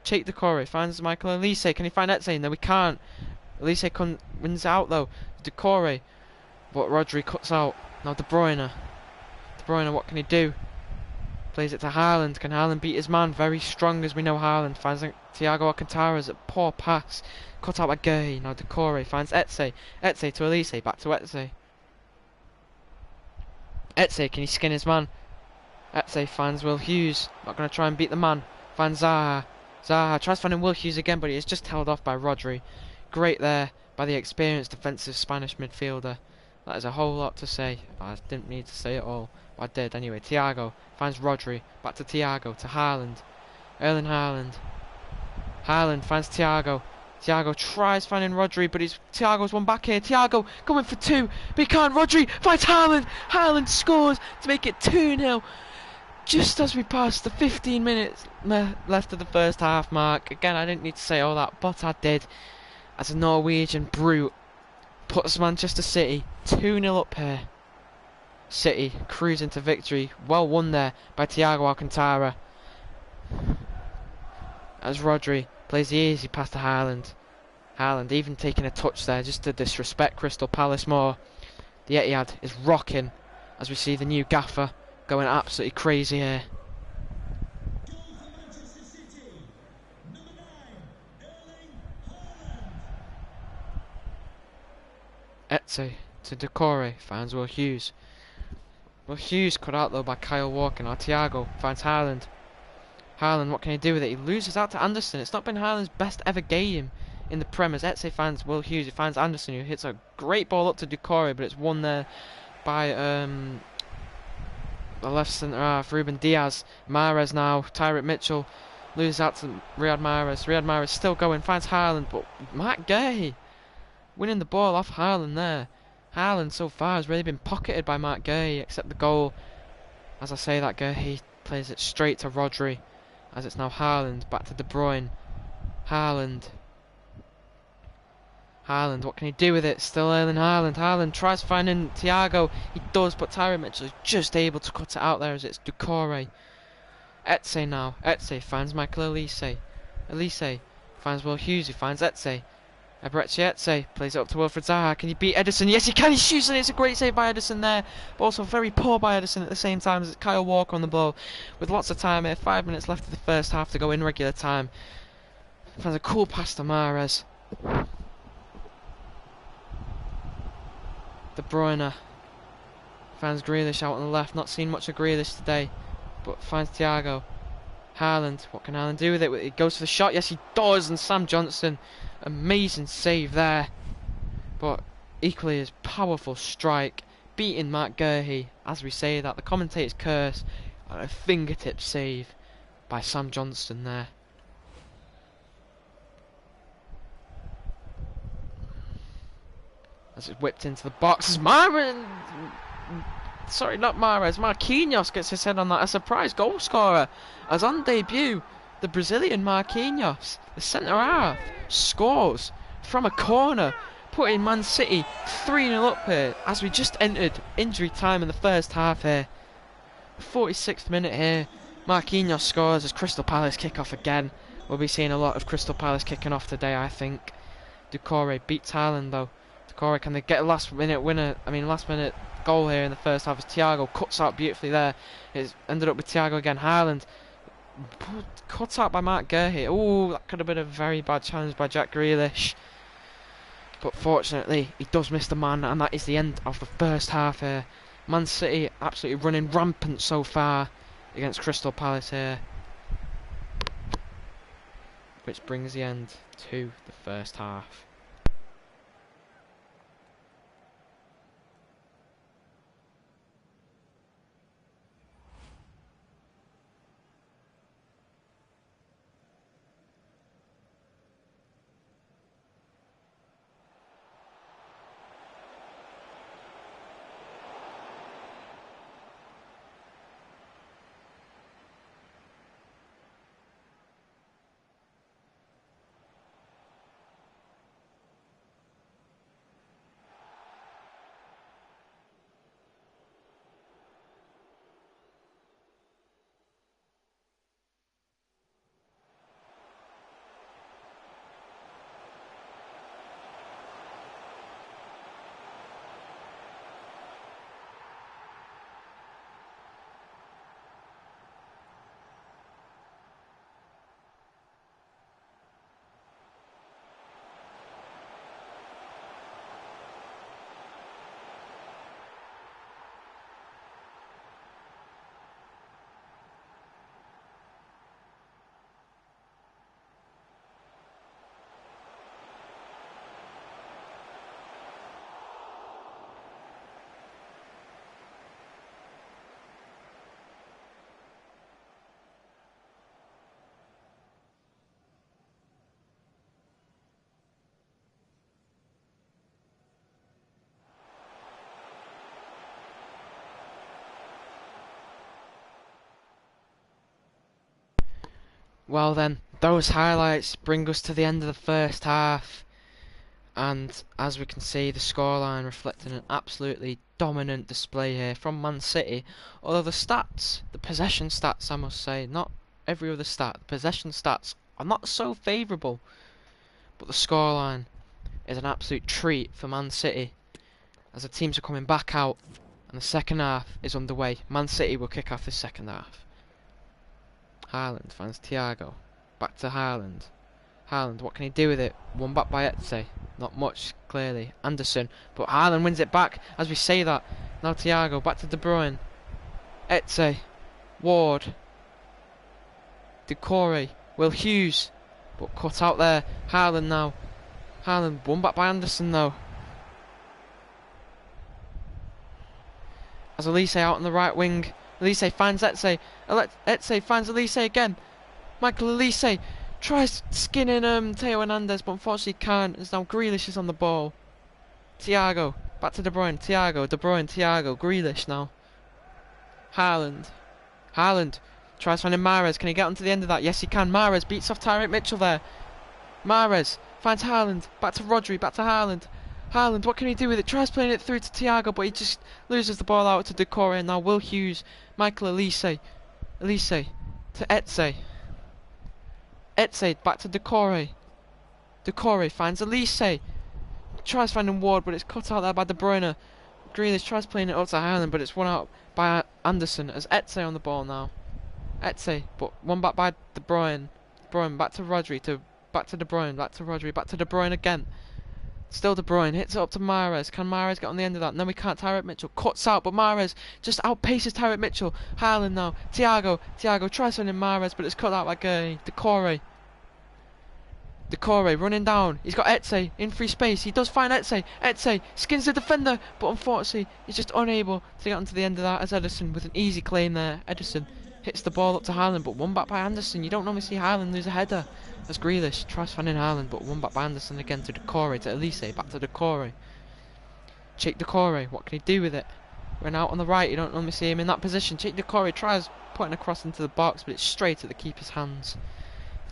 S1: Cheik Doucouré finds Michael Elise. Can he find Eze? No, we can't. Elise wins out though. Doucouré, but Rodri cuts out. Now De Bruyne. What can he do? Plays it to Haaland. Can Haaland beat his man? Very strong as we know Haaland. Finds Thiago Alcantara's a poor pass. Cut out by Guehi. Now Doucouré finds Eze. Eze to Elise. Back to Eze. Eze, can he skin his man? Eze finds Will Hughes. Not going to try and beat the man. Finds Zaha. Zaha tries finding Will Hughes again, but he is just held off by Rodri. Great there by the experienced defensive Spanish midfielder. That is a whole lot to say. I didn't need to say it all, but I did anyway. Thiago finds Rodri. Back to Thiago, to Haaland. Erling Haaland. Haaland finds Thiago. Thiago tries finding Rodri, but Thiago's one back here. Thiago going for two, but he can't. Rodri finds Haaland. Haaland scores to make it 2-0. just as we passed the 15 minutes left of the first half mark. Again, I didn't need to say all that, but I did. As a Norwegian brute puts Manchester City 2-0 up here. City cruising to victory. Well won there by Thiago Alcantara. As Rodri plays the easy pass to Haaland. Haaland even taking a touch there just to disrespect Crystal Palace more. The Etihad is rocking as we see the new gaffer going absolutely crazy here. Eze to Doucouré, finds Will Hughes. Will Hughes cut out though by Kyle Walker. Now Thiago finds Haaland. Haaland, what can he do with it? He loses out to Anderson. It's not been Haaland's best ever game in the Prem as Eze finds Will Hughes. He finds Anderson who hits a great ball up to Doucouré, but it's won there by the left centre half, Ruben Diaz. Mahrez now, Tyrick Mitchell loses out to Riyad Mahrez. Riyad Mahrez still going, finds Haaland, but Marc Guéhi winning the ball off Haaland there. Haaland so far has really been pocketed by Marc Guéhi, except the goal. As I say that, Guéhi plays it straight to Rodri, as it's now Haaland, back to De Bruyne. Haaland, what can he do with it? Still Erling Haaland. Haaland tries finding Thiago. He does, but Tyrick Mitchell is just able to cut it out there as it's Doucouré. Eze now. Eze finds Michael Elise. Elise finds Will Hughes. He finds Eze. Eberechi Eze plays it up to Wilfried Zaha. Can he beat Ederson? Yes, he can. He shoots, and it's a great save by Ederson there. But also very poor by Ederson at the same time as it's Kyle Walker on the ball. With lots of time here. 5 minutes left of the first half to go in regular time. Finds a cool pass to Mahrez. De Bruyne finds Grealish out on the left. Not seen much of Grealish today, but finds Thiago. Haaland, what can Haaland do with it? He goes for the shot. Yes, he does. And Sam Johnson, amazing save there. But equally as powerful strike, beating Marc Guéhi. As we say that, the commentator's curse, and a fingertip save by Sam Johnson there. As it's whipped into the box, Marquinhos gets his head on that. A surprise goal scorer, as on debut, the Brazilian Marquinhos, the centre half, scores from a corner, putting Man City 3-0 up here, as we just entered injury time in the first half here. 46th minute here, Marquinhos scores as Crystal Palace kick off again. We'll be seeing a lot of Crystal Palace kicking off today, I think. Doucouré beats Haaland though. Doucouré, can they get a last minute goal here in the first half as Thiago cuts out beautifully there. It's ended up with Thiago again. Haaland cut out by Marc Guéhi. Oh, that could have been a very bad challenge by Jack Grealish. But fortunately, he does miss the man, and that is the end of the first half here. Man City absolutely running rampant so far against Crystal Palace here. Which brings the end to the first half. Well then, those highlights bring us to the end of the first half. And as we can see, the scoreline reflecting an absolutely dominant display here from Man City. Although the stats, the possession stats I must say, not every other stat, the possession stats are not so favourable. But the scoreline is an absolute treat for Man City as the teams are coming back out and the second half is underway. Man City will kick off the second half. Haaland finds Thiago. Back to Haaland. Haaland, what can he do with it? Won back by Eze. Not much, clearly. Anderson. But Haaland wins it back as we say that. Now Thiago, back to De Bruyne. Eze. Ward. Decore. Will Hughes. But cut out there. Haaland now. Haaland, won back by Anderson though. As Elise out on the right wing. Elise finds Eze. Eze finds Elise again. Michael Elise tries skinning Theo Hernandez, but unfortunately can't, as now Grealish is on the ball. Thiago, back to De Bruyne, Thiago, De Bruyne, Thiago, Grealish now. Haaland. Haaland tries finding Mahrez. Can he get onto the end of that? Yes, he can. Mahrez beats off Tyreek Mitchell there. Mahrez finds Haaland. Back to Rodri, back to Haaland. Haaland, what can he do with it? Tries playing it through to Thiago, but he just loses the ball out to Decore. And now Will Hughes, Michael Elise. Elise to Eze. Eze back to Decore. Decore finds Elise. Tries finding Ward, but it's cut out there by De Bruyne. Grealish tries playing it up to Haaland, but it's won out by Anderson as Eze on the ball now. Eze, but one back by De Bruyne. De Bruyne back to Rodri, back to De Bruyne, back to Rodri, back to De Bruyne again. Still De Bruyne, hits it up to Mahrez. Can Mahrez get on the end of that? No, we can't. Tyreek Mitchell cuts out, but Mahrez just outpaces Tyreek Mitchell. Haaland now. Thiago tries sending Mahrez, but it's cut out by Decore. Decore running down. He's got Eze in free space. He does find Eze. Eze skins the defender, but unfortunately he's just unable to get onto the end of that as Ederson with an easy claim there. Ederson hits the ball up to Haaland, but one back by Anderson. You don't normally see Haaland lose a header. As Grealish tries finding Haaland, but one back by Anderson again to Decore, to Elise, back to Decore. Cheik Decore, what can he do with it? Run out on the right, you don't normally see him in that position. Cheik Decore tries putting a cross into the box, but it's straight at the keeper's hands.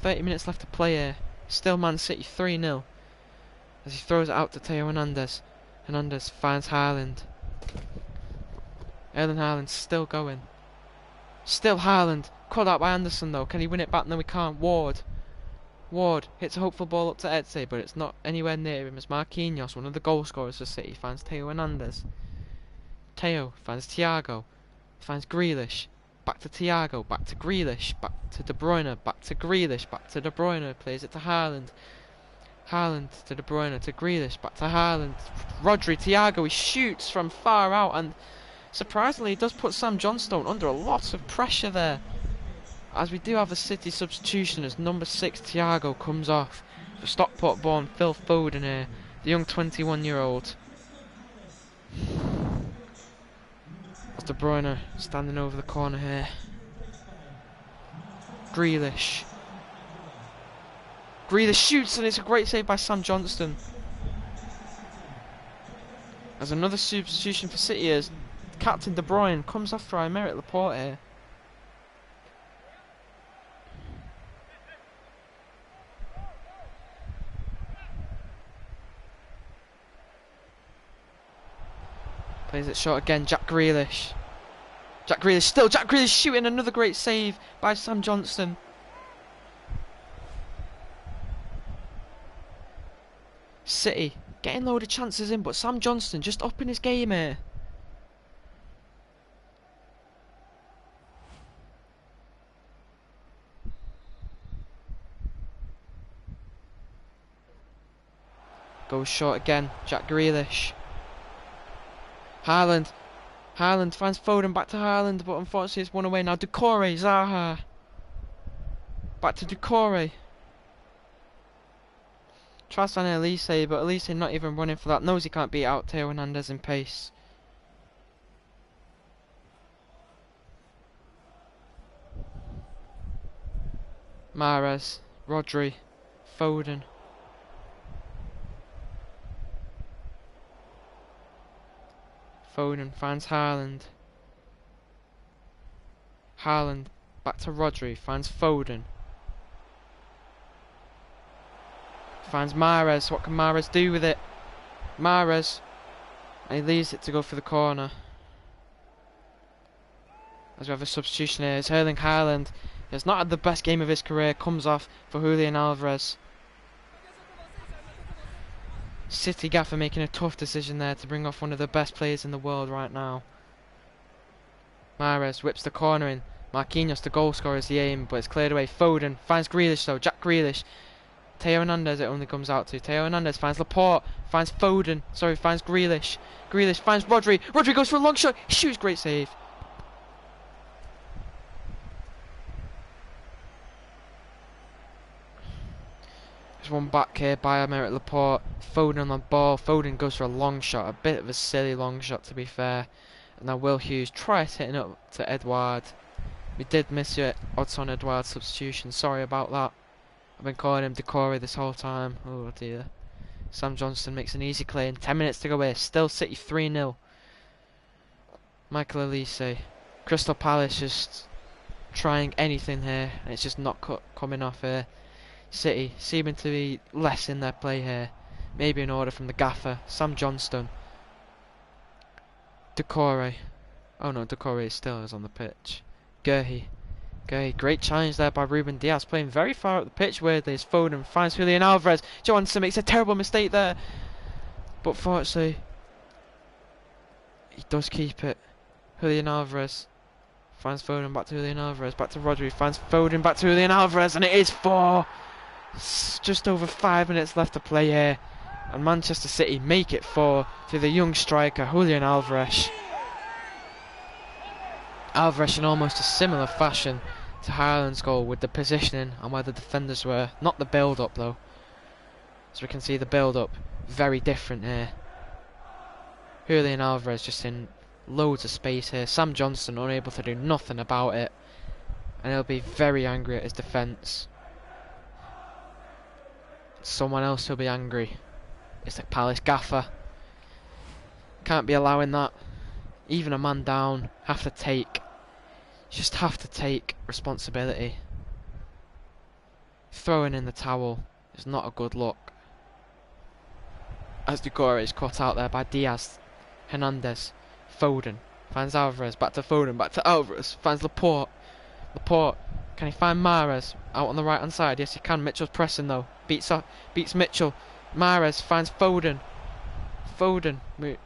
S1: 30 minutes left to play here. Still Man City 3-0. As he throws it out to Theo Hernandez. Hernandez finds Haaland. Erling Haaland still going. Still Haaland. Cut out by Anderson though. Can he win it back? No, he can't. Ward hits a hopeful ball up to Eze, but it's not anywhere near him as Marquinhos, one of the goal scorers for City, finds Theo Hernandez. Theo finds Thiago. Finds Grealish. Back to Thiago, back to Grealish, back to De Bruyne, back to Grealish, back to De Bruyne, plays it to Haaland. Haaland to De Bruyne, to Grealish, back to Haaland. Rodri, Thiago, he shoots from far out, and surprisingly he does put Sam Johnstone under a lot of pressure there. As we do have a City substitution as number 6 Thiago comes off for Stockport born Phil Foden here, the young 21-year-old. De Bruyne standing over the corner here. Grealish shoots, and it's a great save by Sam Johnston. As another substitution for City is Captain De Bruyne comes off for Aymeric Laporte here. Plays it short again, Jack Grealish. Jack Grealish shooting, another great save by Sam Johnston. City getting load of chances in, but Sam Johnston just upping his game here. Goes short again, Jack Grealish. Haaland finds Foden, back to Haaland, but unfortunately it's one away now. Decore, Zaha. Back to Decore. Tries to find Elise, but Elise not even running for that. Knows he can't beat out Theo Hernandez in pace. Mahrez, Rodri, Foden. Foden finds Haaland. Haaland back to Rodri, finds Foden. Finds Mahrez. What can Mahrez do with it? Mahrez. And he leaves it to go for the corner. As we have a substitution here, it's Erling Haaland. He has not had the best game of his career. Comes off for Julian Alvarez. City gaffer making a tough decision there to bring off one of the best players in the world right now. Mahrez whips the corner in. Marquinhos, the goal scorer, is the aim, but it's cleared away. Foden finds Grealish though. Jack Grealish. Theo Hernandez it only comes out to. Theo Hernandez finds Laporte. Finds Foden. Sorry, finds Grealish. Grealish finds Rodri. Rodri goes for a long shot. He shoots. Great save. There's one back here by Aymeric Laporte. Foden on the ball. Foden goes for a long shot. A bit of a silly long shot to be fair. And now Will Hughes tries hitting up to Edouard. We did miss your Odsonne Edouard substitution. Sorry about that. I've been calling him Decore this whole time. Oh dear. Sam Johnston makes an easy clear. 10 minutes to go here. Still City 3-0. Michael Olise. Crystal Palace just trying anything here. And it's just not coming off here. City seeming to be less in their play here. Maybe an order from the gaffer. Sam Johnston. Decore. Oh no, Decore still is on the pitch. Guehi. Great challenge there by Ruben Dias, playing very far up the pitch weirdly as Foden finds Julian Alvarez. Johansson makes a terrible mistake there, but fortunately he does keep it. Julian Alvarez finds Foden, back to Julian Alvarez, back to Rodri, finds Foden, back to Julian Alvarez, and it is 4. Just over 5 minutes left to play here, and Manchester City make it 4 through the young striker Julian Alvarez. Alvarez in almost a similar fashion to Haaland's goal with the positioning and where the defenders were. Not the build-up though. As we can see the build-up, very different here. Julian Alvarez just in loads of space here. Sam Johnston unable to do nothing about it. And he'll be very angry at his defence. Someone else who'll be angry. It's the Palace gaffer. Can't be allowing that. Even a man down, just have to take responsibility. Throwing in the towel is not a good look. As Decore is caught out there by Diaz. Hernandez. Foden. Finds Alvarez. Back to Foden. Back to Alvarez. Finds Laporte. Can he find Mahrez? Out on the right hand side. Yes he can. Mitchell's pressing though. Beats Mitchell. Mahrez finds Foden.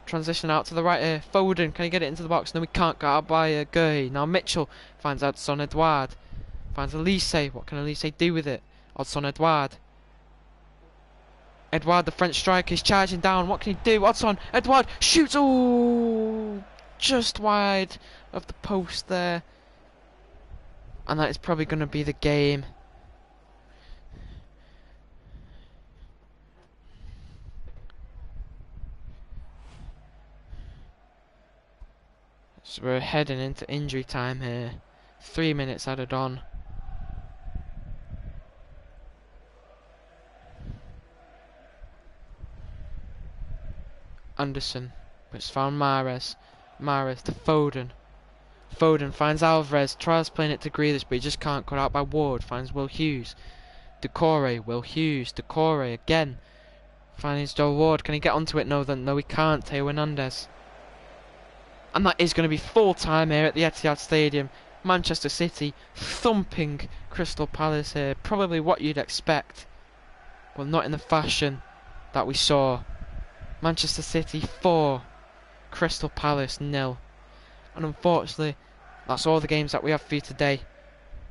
S1: Transition out to the right here. Foden, can he get it into the box? No, he can't. Got out by Guehi. Now Mitchell finds Odsonne Edouard. Finds Olise. What can Olise do with it? Odsonne Edouard. The French striker, is charging down. What can he do? Odsonne Edouard shoots. Oh, just wide of the post there. And that is probably going to be the game. So we're heading into injury time here. 3 minutes added on. Anderson, but it's found Mahrez. Mahrez to Foden. Foden finds Alvarez, tries playing it to Grealish, but he just can't cut out by Ward. Finds Will Hughes. Decore, Will Hughes. Decore again. Finds Joe Ward. Can he get onto it? No, he can't. Theo Hernandez. And that is going to be full time here at the Etihad Stadium. Manchester City thumping Crystal Palace here. Probably what you'd expect, but not in the fashion that we saw. Manchester City 4, Crystal Palace 0. And unfortunately, that's all the games that we have for you today.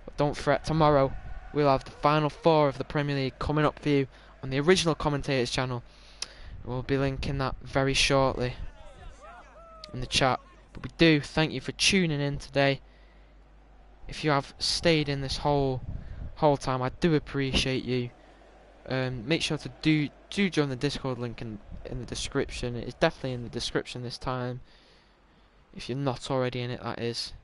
S1: But don't fret, tomorrow we'll have the final 4 of the Premier League coming up for you on the original commentators channel. We'll be linking that very shortly in the chat. But we do thank you for tuning in today. If you have stayed in this whole time, I do appreciate you. Make sure to do join the Discord link in the description. It is definitely in the description this time. If you're not already in it, that is.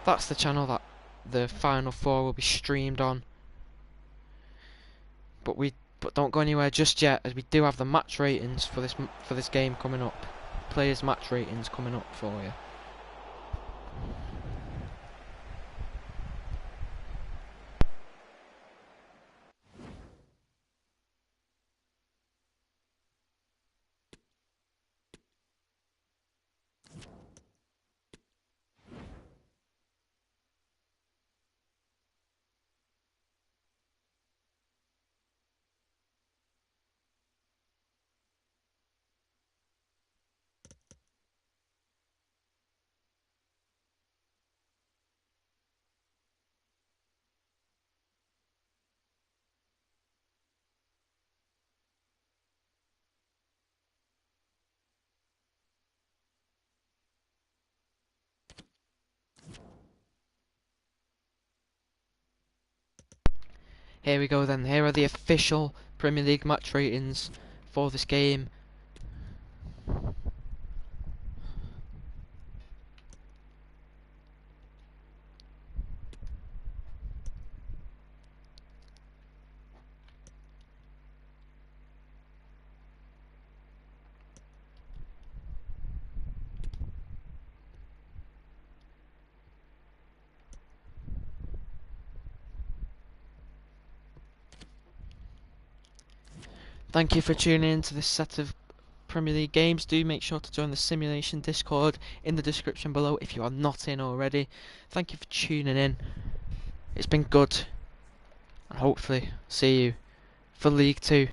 S1: That's the channel that the final 4 will be streamed on. But don't go anywhere just yet, as we do have the match ratings for this game coming up. Players match ratings coming up for you. Here we go then. Here are the official Premier League match ratings for this game. Thank you for tuning in to this set of Premier League games. Do make sure to join the Simulation Discord in the description below if you are not in already. Thank you for tuning in. It's been good. And hopefully see you for League 2.